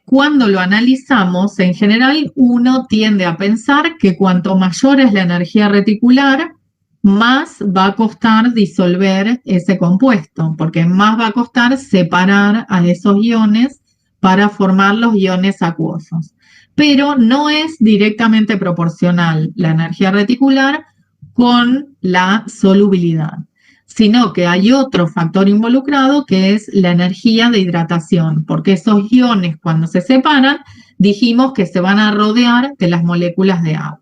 A: cuando lo analizamos, en general uno tiende a pensar que cuanto mayor es la energía reticular, más va a costar disolver ese compuesto, porque más va a costar separar a esos iones para formar los iones acuosos. Pero no es directamente proporcional la energía reticular con la solubilidad, sino que hay otro factor involucrado que es la energía de hidratación, porque esos iones cuando se separan, dijimos que se van a rodear de las moléculas de agua.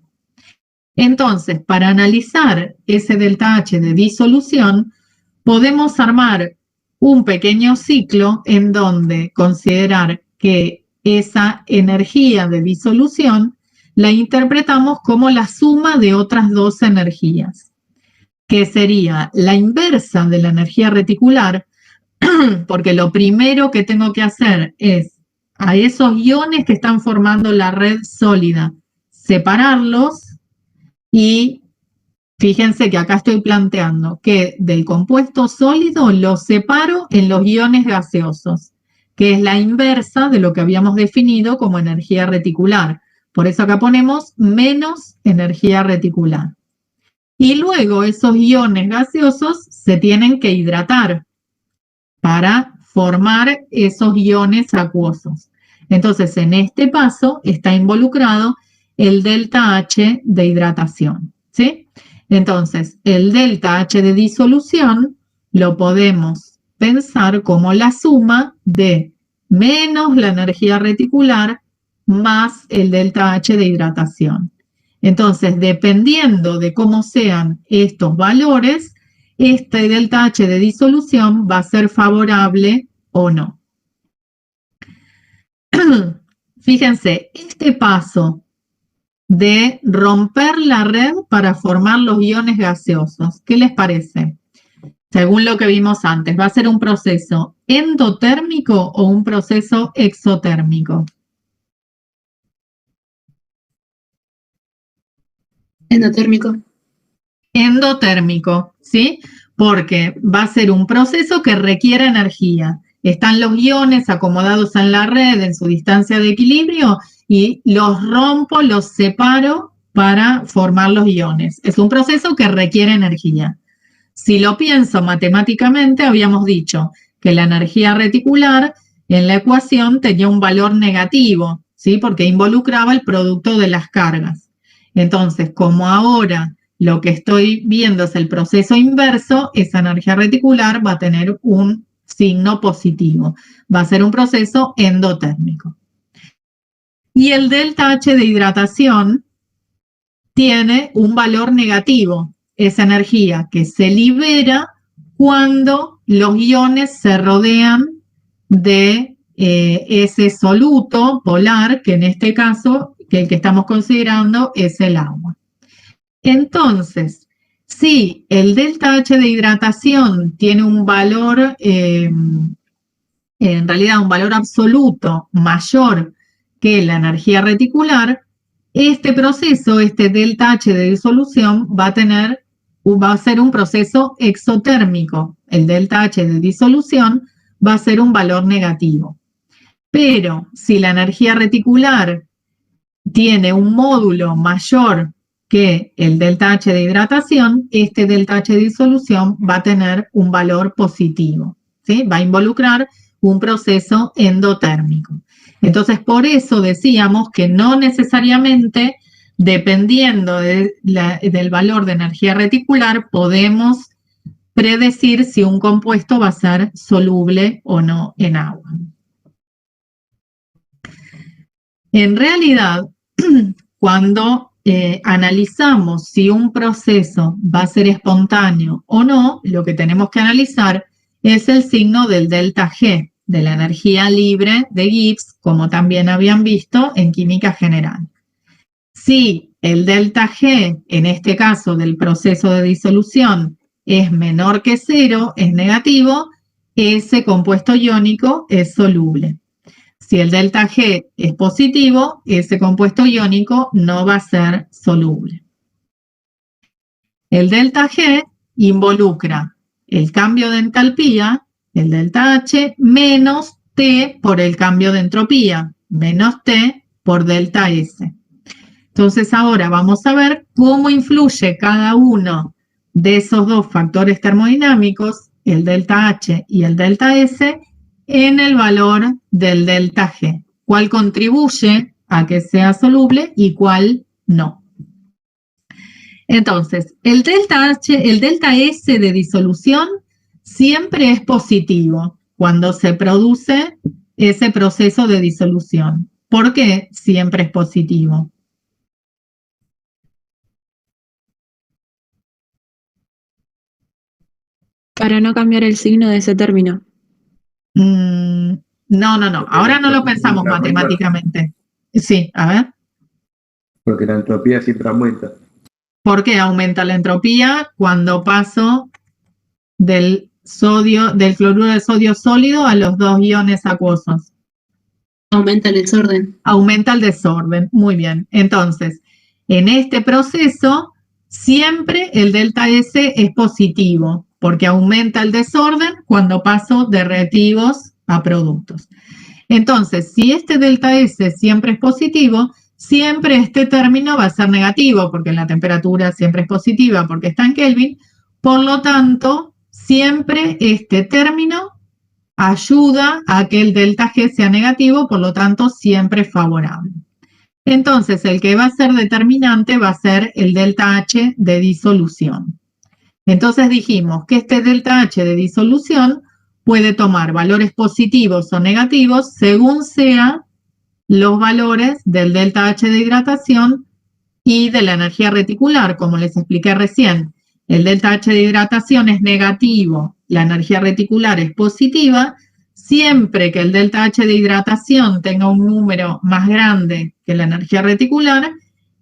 A: Entonces, para analizar ese delta H de disolución, podemos armar un pequeño ciclo en donde considerar que esa energía de disolución la interpretamos como la suma de otras dos energías, que sería la inversa de la energía reticular, porque lo primero que tengo que hacer es a esos iones que están formando la red sólida, separarlos y fíjense que acá estoy planteando que del compuesto sólido lo separo en los iones gaseosos, que es la inversa de lo que habíamos definido como energía reticular. Por eso acá ponemos menos energía reticular. Y luego esos iones gaseosos se tienen que hidratar para formar esos iones acuosos. Entonces, en este paso está involucrado el delta H de hidratación, ¿sí? Entonces, el delta H de disolución lo podemos pensar como la suma de menos la energía reticular más el delta H de hidratación. Entonces, dependiendo de cómo sean estos valores, este delta H de disolución va a ser favorable o no. Fíjense, este paso de romper la red para formar los iones gaseosos, ¿qué les parece? Según lo que vimos antes, ¿va a ser un proceso endotérmico o un proceso exotérmico?
C: Endotérmico.
A: Endotérmico, ¿sí? Porque va a ser un proceso que requiere energía. Están los iones acomodados en la red en su distancia de equilibrio y los rompo, los separo para formar los iones. Es un proceso que requiere energía. Si lo pienso matemáticamente, habíamos dicho que la energía reticular en la ecuación tenía un valor negativo, ¿sí? Porque involucraba el producto de las cargas. Entonces, como ahora lo que estoy viendo es el proceso inverso, esa energía reticular va a tener un signo positivo. Va a ser un proceso endotérmico. Y el delta H de hidratación tiene un valor negativo, esa energía que se libera cuando los iones se rodean de ese soluto polar, que en este caso, que el que estamos considerando es el agua. Entonces, si el delta H de hidratación tiene un valor, en realidad un valor absoluto mayor que la energía reticular, este proceso, este delta H de disolución, va a ser un proceso exotérmico. El delta H de disolución va a ser un valor negativo. Pero si la energía reticular tiene un módulo mayor que el delta H de hidratación, este delta H de disolución va a tener un valor positivo, ¿sí? Va a involucrar un proceso endotérmico. Entonces, por eso decíamos que no necesariamente, dependiendo del valor de energía reticular, podemos predecir si un compuesto va a ser soluble o no en agua. En realidad, cuando analizamos si un proceso va a ser espontáneo o no, lo que tenemos que analizar es el signo del delta G, de la energía libre de Gibbs, como también habían visto en química general. Si el delta G, en este caso del proceso de disolución, es menor que 0, es negativo, ese compuesto iónico es soluble. Si el delta G es positivo, ese compuesto iónico no va a ser soluble. El delta G involucra el cambio de entalpía, el delta H, menos T por el cambio de entropía, menos T por delta S. Entonces ahora vamos a ver cómo influye cada uno de esos dos factores termodinámicos, el delta H y el delta S, en el valor del delta G. ¿Cuál contribuye a que sea soluble y cuál no? Entonces, el delta S de disolución siempre es positivo cuando se produce ese proceso de disolución. ¿Por qué siempre es positivo?
D: Para no cambiar el signo de ese término.
A: No. Ahora no lo pensamos matemáticamente. Sí, a ver.
B: Porque la entropía siempre aumenta.
A: ¿Por qué aumenta la entropía cuando paso del cloruro de sodio sólido a los dos iones acuosos?
C: Aumenta el desorden.
A: Aumenta el desorden, muy bien. Entonces, en este proceso, siempre el delta S es positivo, porque aumenta el desorden cuando paso de reactivos a productos. Entonces, si este delta S siempre es positivo, siempre este término va a ser negativo, porque la temperatura siempre es positiva, porque está en Kelvin. Por lo tanto, siempre este término ayuda a que el delta G sea negativo, por lo tanto, siempre es favorable. Entonces, el que va a ser determinante va a ser el delta H de disolución. Entonces dijimos que este delta H de disolución puede tomar valores positivos o negativos según sean los valores del delta H de hidratación y de la energía reticular, como les expliqué recién. El delta H de hidratación es negativo, la energía reticular es positiva. Siempre que el delta H de hidratación tenga un número más grande que la energía reticular,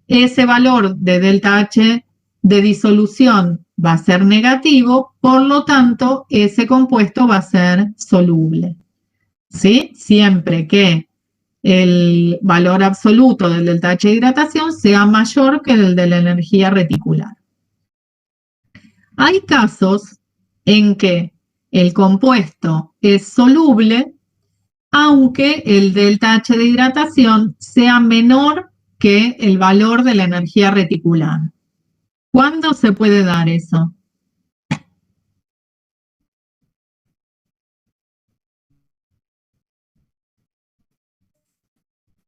A: ese valor de delta H de disolución va a ser negativo, por lo tanto, ese compuesto va a ser soluble. ¿Sí? Siempre que el valor absoluto del delta H de hidratación sea mayor que el de la energía reticular. Hay casos en que el compuesto es soluble, aunque el delta H de hidratación sea menor que el valor de la energía reticular. ¿Cuándo se puede dar eso?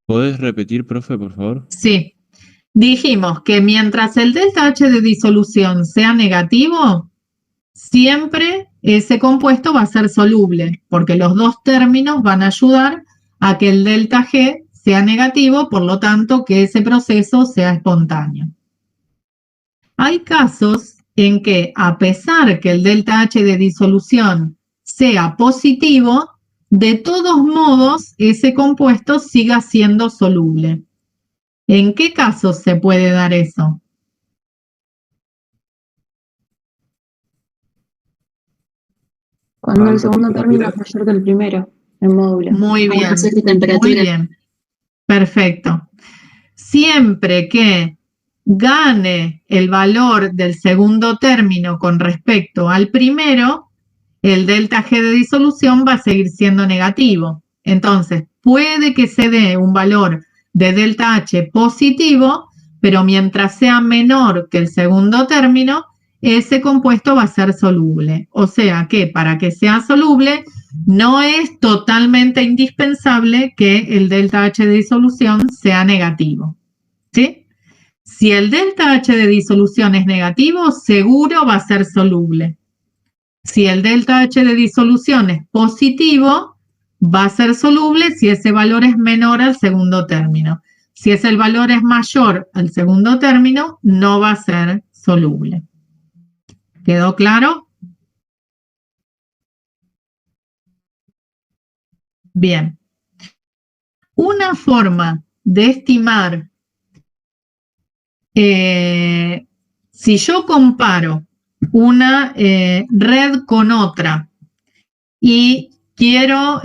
E: ¿Podés repetir, profe, por favor?
A: Sí. Dijimos que mientras el delta H de disolución sea negativo, siempre ese compuesto va a ser soluble, porque los dos términos van a ayudar a que el delta G sea negativo, por lo tanto, que ese proceso sea espontáneo. Hay casos en que, a pesar que el delta H de disolución sea positivo, de todos modos, ese compuesto siga siendo soluble. ¿En qué casos se puede dar eso?
D: Cuando el segundo término es mayor que el primero, en módulo.
A: Muy bien, muy bien. Perfecto. Siempre que gane el valor del segundo término con respecto al primero, el delta G de disolución va a seguir siendo negativo. Entonces, puede que se dé un valor de delta H positivo, pero mientras sea menor que el segundo término, ese compuesto va a ser soluble. O sea que para que sea soluble, no es totalmente indispensable que el delta H de disolución sea negativo. ¿Sí? Si el delta H de disolución es negativo, seguro va a ser soluble. Si el delta H de disolución es positivo, va a ser soluble si ese valor es menor al segundo término. Si el valor es mayor al segundo término, no va a ser soluble. ¿Quedó claro? Bien. Una forma de estimar, si yo comparo una red con otra y quiero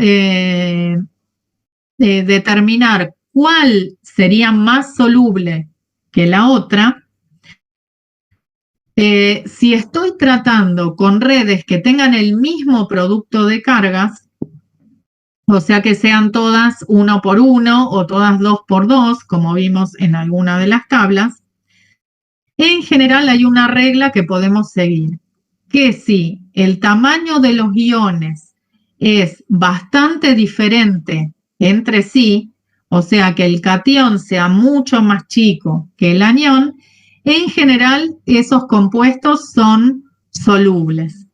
A: determinar cuál sería más soluble que la otra, si estoy tratando con redes que tengan el mismo producto de cargas, o sea que sean todas 1 por 1 o todas 2 por 2, como vimos en alguna de las tablas, en general hay una regla que podemos seguir, que si el tamaño de los iones es bastante diferente entre sí, o sea que el catión sea mucho más chico que el anión, en general esos compuestos son solubles.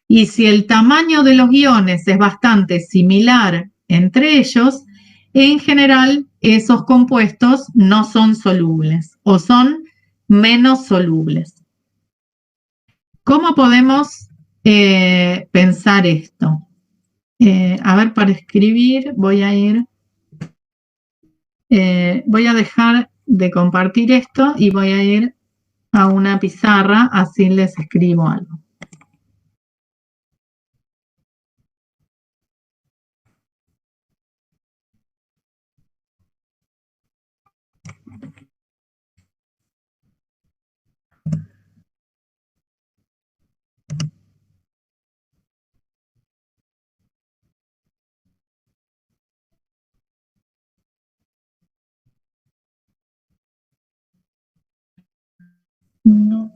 A: Y si el tamaño de los iones es bastante similar entre ellos, en general esos compuestos no son solubles o son menos solubles. ¿Cómo podemos pensar esto? A ver, para escribir voy a dejar de compartir esto y voy a ir a una pizarra, así les escribo algo. No.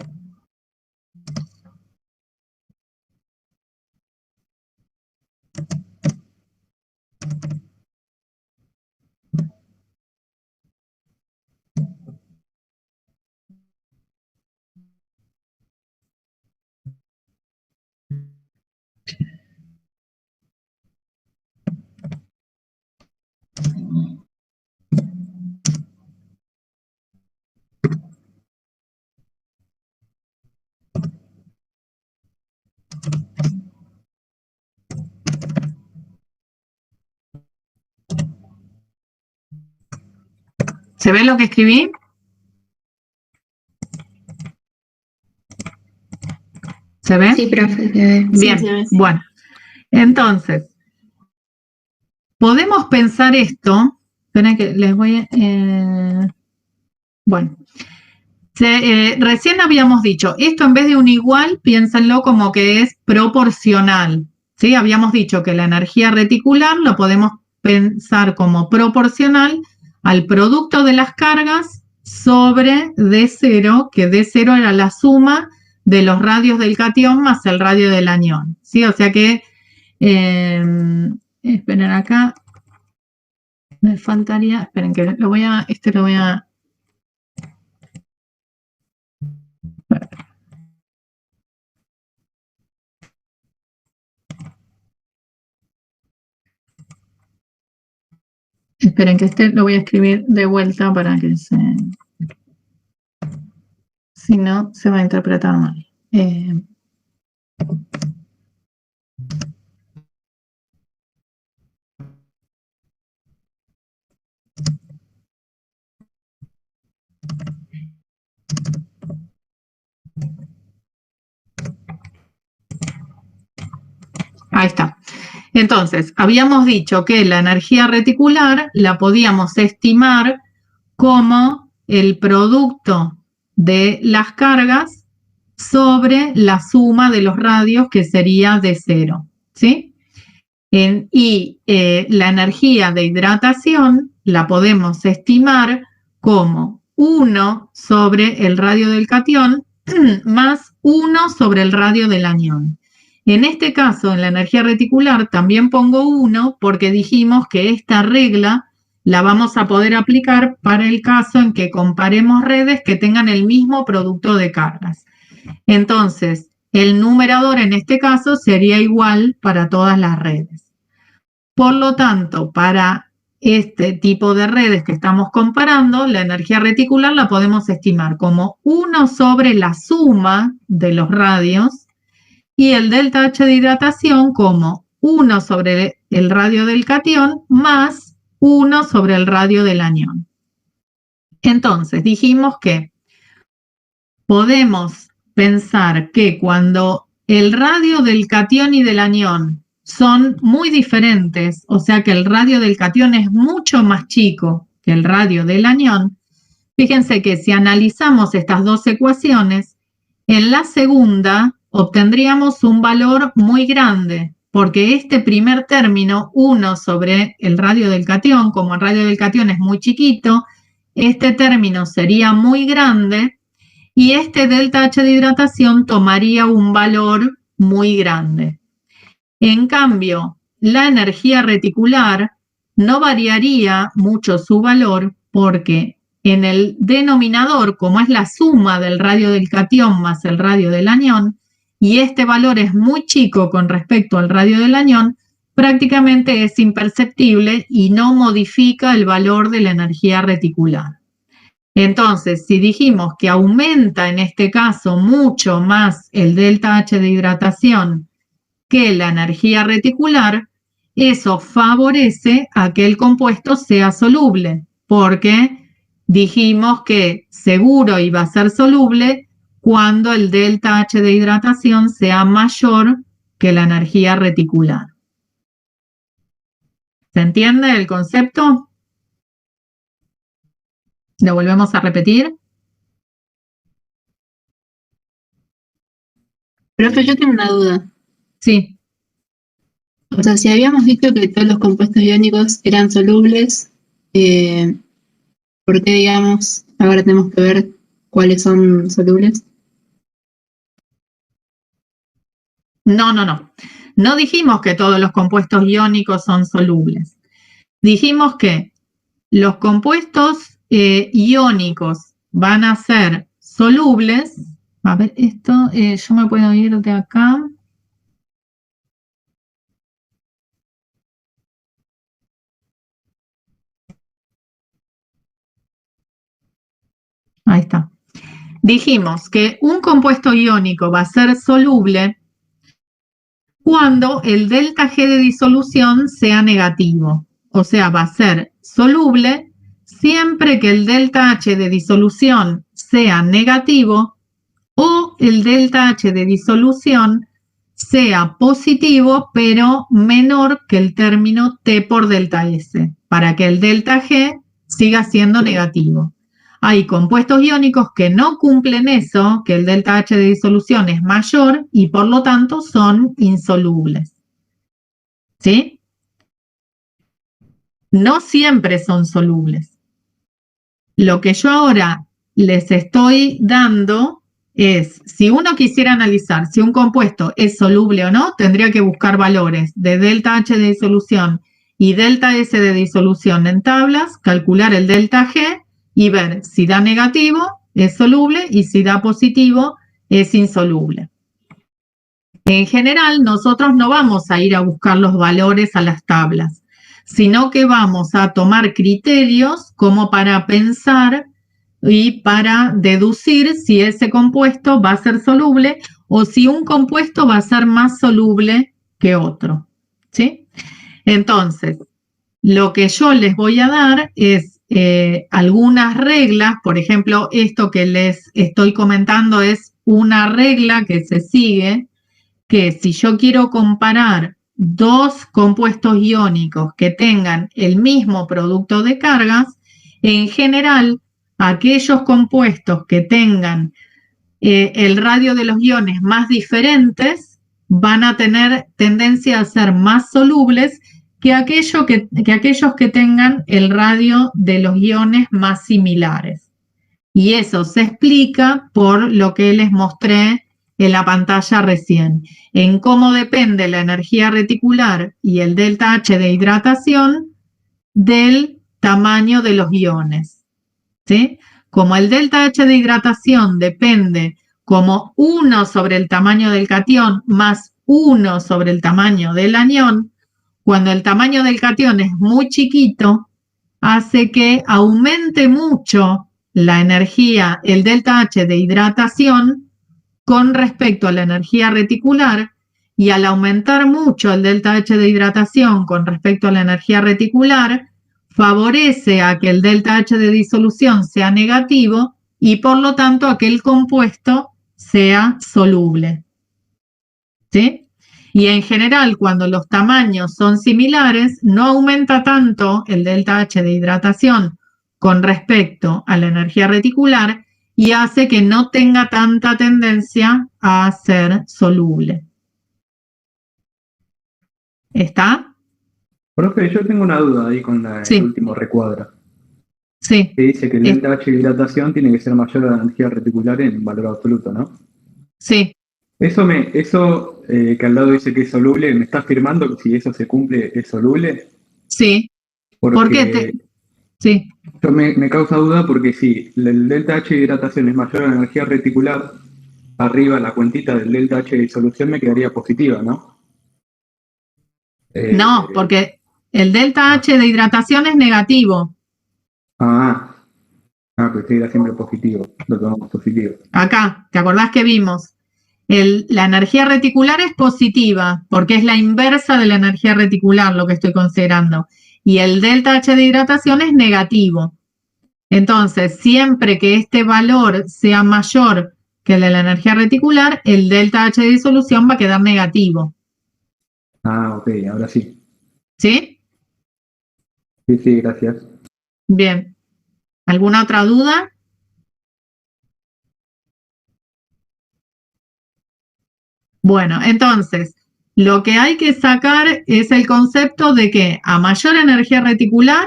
A: ¿Se ve lo que escribí? ¿Se ve?
C: Sí, profe, se ve.
A: Bien,
C: Sí, se ve.
A: bueno. Entonces, podemos pensar esto. Esperen que les voy a... bueno. Recién habíamos dicho, esto en vez de un igual, piénsenlo como que es proporcional. ¿Sí? Habíamos dicho que la energía reticular lo podemos pensar como proporcional al producto de las cargas sobre D0, que D0 era la suma de los radios del catión más el radio del anión. ¿Sí? O sea que, esperen acá, me faltaría, esperen que lo voy a... Esperen que lo voy a escribir de vuelta para que si no, se va a interpretar mal. Ahí está. Entonces, habíamos dicho que la energía reticular la podíamos estimar como el producto de las cargas sobre la suma de los radios, que sería D0, ¿sí? Y la energía de hidratación la podemos estimar como 1 sobre el radio del catión más 1 sobre el radio del anión. En este caso, en la energía reticular, también pongo 1 porque dijimos que esta regla la vamos a poder aplicar para el caso en que comparemos redes que tengan el mismo producto de cargas. Entonces, el numerador en este caso sería igual para todas las redes. Por lo tanto, para este tipo de redes que estamos comparando, la energía reticular la podemos estimar como 1 sobre la suma de los radios y el delta H de hidratación como 1 sobre el radio del catión más 1 sobre el radio del anión. Entonces, dijimos que podemos pensar que cuando el radio del catión y del anión son muy diferentes, o sea que el radio del catión es mucho más chico que el radio del anión, fíjense que si analizamos estas dos ecuaciones, en la segunda obtendríamos un valor muy grande, porque este primer término, 1 sobre el radio del catión, como el radio del catión es muy chiquito, este término sería muy grande y este delta H de hidratación tomaría un valor muy grande. En cambio, la energía reticular no variaría mucho su valor porque en el denominador, como es la suma del radio del catión más el radio del anión, y este valor es muy chico con respecto al radio del anión, prácticamente es imperceptible y no modifica el valor de la energía reticular. Entonces, si dijimos que aumenta en este caso mucho más el delta H de hidratación que la energía reticular, eso favorece a que el compuesto sea soluble, porque dijimos que seguro iba a ser soluble cuando el delta H de hidratación sea mayor que la energía reticular. ¿Se entiende el concepto? ¿Lo volvemos a repetir?
C: Profe, yo tengo una duda.
A: Sí.
C: O sea, si habíamos dicho que todos los compuestos iónicos eran solubles, ¿por qué, digamos, ahora tenemos que ver cuáles son solubles?
A: No. No dijimos que todos los compuestos iónicos son solubles. Dijimos que los compuestos iónicos van a ser solubles. A ver, esto, yo me puedo ir de acá. Ahí está. Dijimos que un compuesto iónico va a ser soluble cuando el delta G de disolución sea negativo. O sea, va a ser soluble siempre que el delta H de disolución sea negativo o el delta H de disolución sea positivo pero menor que el término T por delta S, para que el delta G siga siendo negativo. Hay compuestos iónicos que no cumplen eso, que el delta H de disolución es mayor y por lo tanto son insolubles. ¿Sí? No siempre son solubles. Lo que yo ahora les estoy dando es, si uno quisiera analizar si un compuesto es soluble o no, tendría que buscar valores de delta H de disolución y delta S de disolución en tablas, calcular el delta G y ver si da negativo es soluble y si da positivo es insoluble. En general, nosotros no vamos a ir a buscar los valores a las tablas, sino que vamos a tomar criterios como para pensar y para deducir si ese compuesto va a ser soluble o si un compuesto va a ser más soluble que otro, ¿sí? Entonces, lo que yo les voy a dar es algunas reglas. Por ejemplo, esto que les estoy comentando es una regla que se sigue, que si yo quiero comparar dos compuestos iónicos que tengan el mismo producto de cargas, en general, aquellos compuestos que tengan el radio de los iones más diferentes van a tener tendencia a ser más solubles que aquellos que tengan el radio de los iones más similares. Y eso se explica por lo que les mostré en la pantalla recién, en cómo depende la energía reticular y el delta H de hidratación del tamaño de los iones, ¿sí? Como el delta H de hidratación depende como 1 sobre el tamaño del catión más 1 sobre el tamaño del anión, cuando el tamaño del catión es muy chiquito, hace que aumente mucho la energía, el delta H de hidratación con respecto a la energía reticular, y al aumentar mucho el delta H de hidratación con respecto a la energía reticular, favorece a que el delta H de disolución sea negativo y por lo tanto a que el compuesto sea soluble. ¿Sí? Y en general, cuando los tamaños son similares, no aumenta tanto el delta H de hidratación con respecto a la energía reticular y hace que no tenga tanta tendencia a ser soluble. ¿Está?
B: Profe, yo tengo una duda ahí con
A: Sí.
B: el último recuadro.
A: Sí.
B: Que dice que el delta H de hidratación tiene que ser mayor a la energía reticular en valor absoluto, ¿no?
A: Sí.
B: Eso que al lado dice que es soluble, ¿me está afirmando que si eso se cumple es soluble?
A: Sí.
B: Porque
A: ¿Por qué? Sí.
B: yo me causa duda porque si el delta H de hidratación es mayor a la energía reticular, arriba la cuentita del delta H de disolución me quedaría positiva, ¿no?
A: No, porque el delta H de hidratación es negativo.
B: Pues era siempre positivo, lo tomamos positivo.
A: Acá, ¿te acordás que vimos? La energía reticular es positiva, porque es la inversa de la energía reticular lo que estoy considerando. Y el delta H de hidratación es negativo. Entonces, siempre que este valor sea mayor que el de la energía reticular, el delta H de disolución va a quedar negativo.
B: Ok, ahora sí.
A: ¿Sí?
B: Sí, gracias.
A: Bien. ¿Alguna otra duda? Bueno, entonces, lo que hay que sacar es el concepto de que a mayor energía reticular,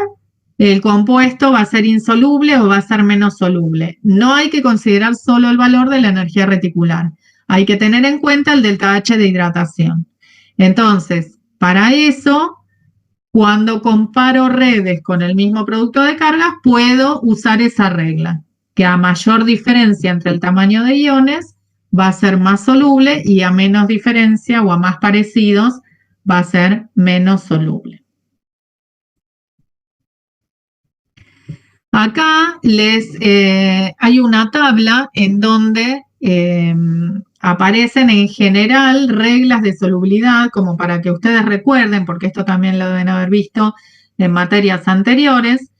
A: el compuesto va a ser insoluble o va a ser menos soluble. No hay que considerar solo el valor de la energía reticular. Hay que tener en cuenta el delta H de hidratación. Entonces, para eso, cuando comparo redes con el mismo producto de cargas, puedo usar esa regla, que a mayor diferencia entre el tamaño de iones, va a ser más soluble y a menos diferencia o a más parecidos va a ser menos soluble. Acá hay una tabla en donde aparecen en general reglas de solubilidad, como para que ustedes recuerden, porque esto también lo deben haber visto en materias anteriores,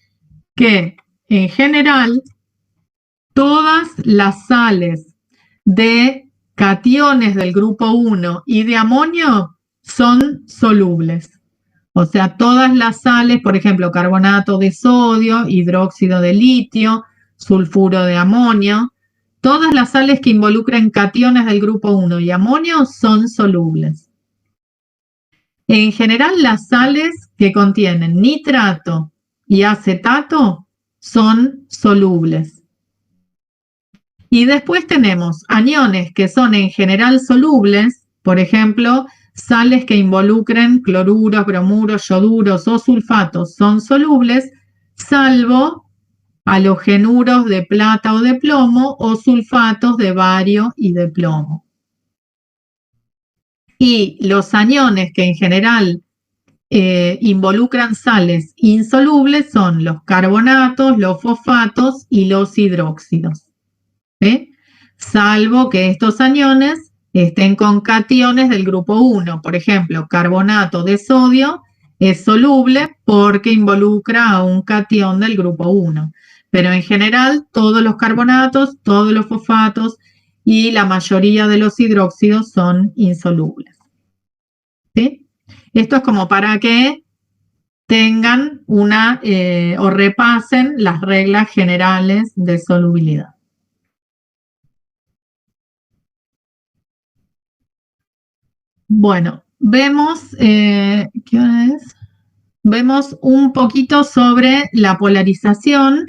A: que en general todas las sales de cationes del grupo 1 y de amonio son solubles. O sea, todas las sales, por ejemplo, carbonato de sodio, hidróxido de litio, sulfuro de amonio, todas las sales que involucren cationes del grupo 1 y amonio son solubles. En general, las sales que contienen nitrato y acetato son solubles. Y después tenemos aniones que son en general solubles, por ejemplo, sales que involucren cloruros, bromuros, yoduros o sulfatos son solubles, salvo halogenuros de plata o de plomo o sulfatos de bario y de plomo. Y los aniones que en general involucran sales insolubles son los carbonatos, los fosfatos y los hidróxidos. ¿Sí? Salvo que estos aniones estén con cationes del grupo 1. Por ejemplo, carbonato de sodio es soluble porque involucra a un catión del grupo 1. Pero en general, todos los carbonatos, todos los fosfatos y la mayoría de los hidróxidos son insolubles. ¿Sí? Esto es como para que tengan o repasen las reglas generales de solubilidad. Bueno, vemos, ¿qué hora es? Vemos un poquito sobre la polarización,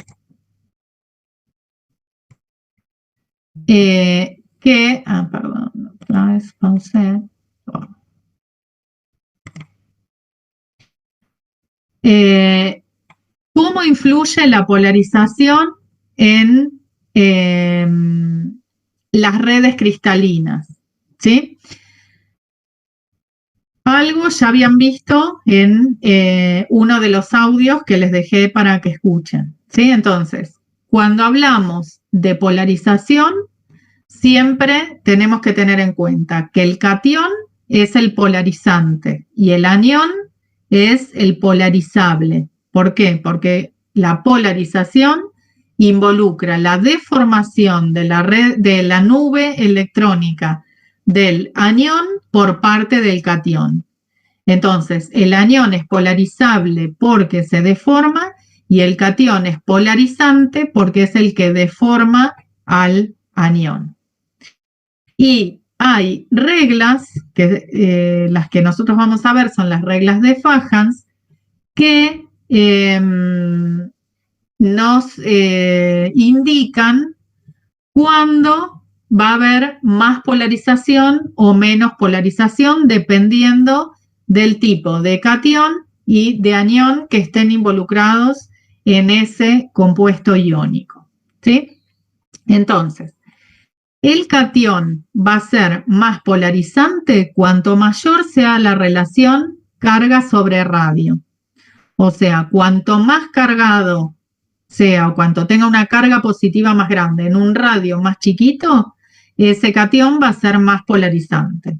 A: perdón, otra vez pausé. ¿Cómo influye la polarización en las redes cristalinas? ¿Sí? Algo ya habían visto en uno de los audios que les dejé para que escuchen, ¿sí? Entonces, cuando hablamos de polarización, siempre tenemos que tener en cuenta que el catión es el polarizante y el anión es el polarizable. ¿Por qué? Porque la polarización involucra la deformación de la nube electrónica del anión por parte del catión. Entonces, el anión es polarizable porque se deforma y el catión es polarizante porque es el que deforma al anión. Y hay reglas, que las que nosotros vamos a ver son las reglas de Fajans, que nos indican cuándo va a haber más polarización o menos polarización dependiendo del tipo de catión y de anión que estén involucrados en ese compuesto iónico, ¿sí? Entonces, el catión va a ser más polarizante cuanto mayor sea la relación carga sobre radio. O sea, cuanto más cargado sea o cuanto tenga una carga positiva más grande en un radio más chiquito, ese catión va a ser más polarizante.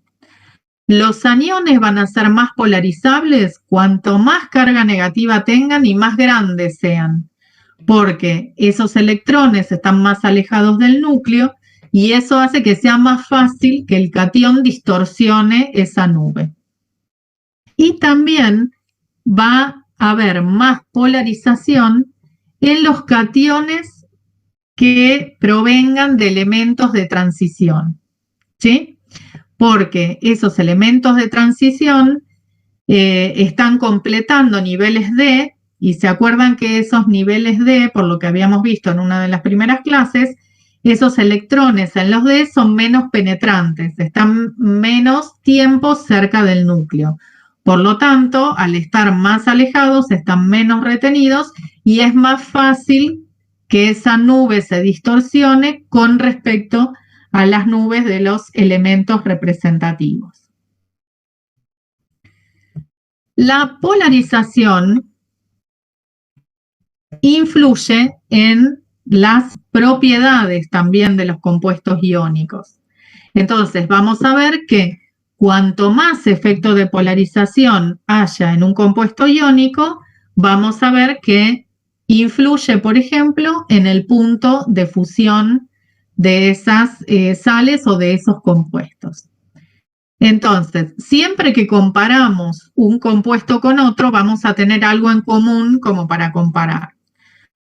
A: Los aniones van a ser más polarizables cuanto más carga negativa tengan y más grandes sean, porque esos electrones están más alejados del núcleo y eso hace que sea más fácil que el catión distorsione esa nube. Y también va a haber más polarización en los cationes que provengan de elementos de transición, ¿sí? Porque esos elementos de transición están completando niveles D, y se acuerdan que esos niveles D, por lo que habíamos visto en una de las primeras clases, esos electrones en los D son menos penetrantes, están menos tiempo cerca del núcleo. Por lo tanto, al estar más alejados, están menos retenidos y es más fácil que esa nube se distorsione con respecto a las nubes de los elementos representativos. La polarización influye en las propiedades también de los compuestos iónicos. Entonces, vamos a ver que cuanto más efecto de polarización haya en un compuesto iónico, vamos a ver que influye, por ejemplo, en el punto de fusión de esas sales o de esos compuestos. Entonces, siempre que comparamos un compuesto con otro, vamos a tener algo en común como para comparar.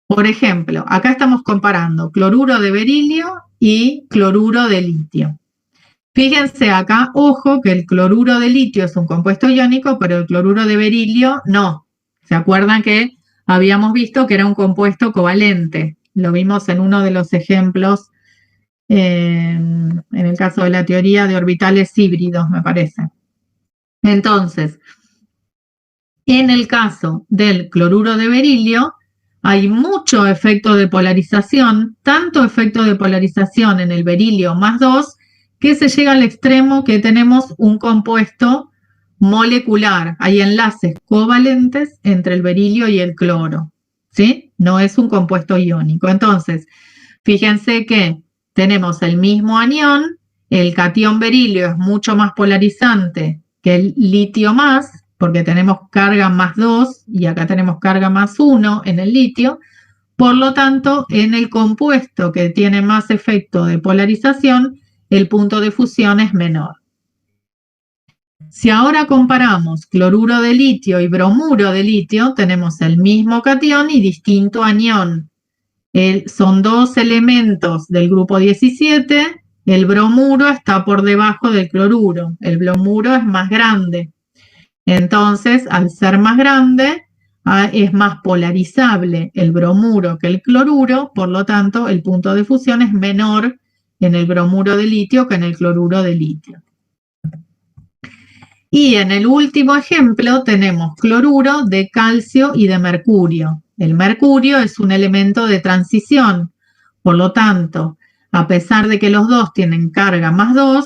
A: Por ejemplo, acá estamos comparando cloruro de berilio y cloruro de litio. Fíjense acá, ojo, que el cloruro de litio es un compuesto iónico, pero el cloruro de berilio no. ¿Se acuerdan que habíamos visto que era un compuesto covalente? Lo vimos en uno de los ejemplos, en el caso de la teoría de orbitales híbridos, me parece. Entonces, en el caso del cloruro de berilio, hay mucho efecto de polarización, tanto efecto de polarización en el berilio más 2, que se llega al extremo que tenemos un compuesto molecular. Hay enlaces covalentes entre el berilio y el cloro, ¿sí? No es un compuesto iónico. Entonces, fíjense que tenemos el mismo anión, el catión berilio es mucho más polarizante que el litio más, porque tenemos carga más 2 y acá tenemos carga más 1 en el litio. Por lo tanto, en el compuesto que tiene más efecto de polarización, el punto de fusión es menor. Si ahora comparamos cloruro de litio y bromuro de litio, tenemos el mismo catión y distinto anión. Son dos elementos del grupo 17, el bromuro está por debajo del cloruro, el bromuro es más grande. Entonces, al ser más grande, es más polarizable el bromuro que el cloruro, por lo tanto, el punto de fusión es menor en el bromuro de litio que en el cloruro de litio. Y en el último ejemplo tenemos cloruro de calcio y de mercurio. El mercurio es un elemento de transición, por lo tanto, a pesar de que los dos tienen carga más 2,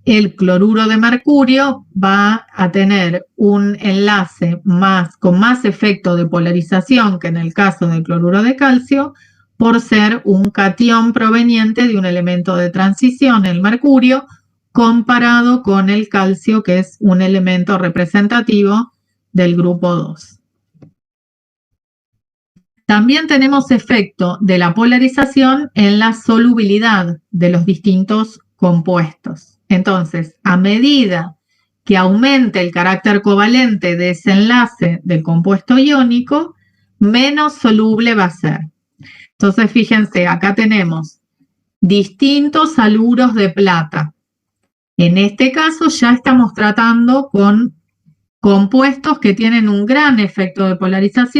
A: el cloruro de mercurio va a tener un enlace con más efecto de polarización que en el caso del cloruro de calcio, por ser un catión proveniente de un elemento de transición, el mercurio, comparado con el calcio, que es un elemento representativo del grupo 2. También tenemos efecto de la polarización en la solubilidad de los distintos compuestos. Entonces, a medida que aumente el carácter covalente de ese enlace del compuesto iónico, menos soluble va a ser. Entonces, fíjense, acá tenemos distintos haluros de plata. En este caso ya estamos tratando con compuestos que tienen un gran efecto de polarización,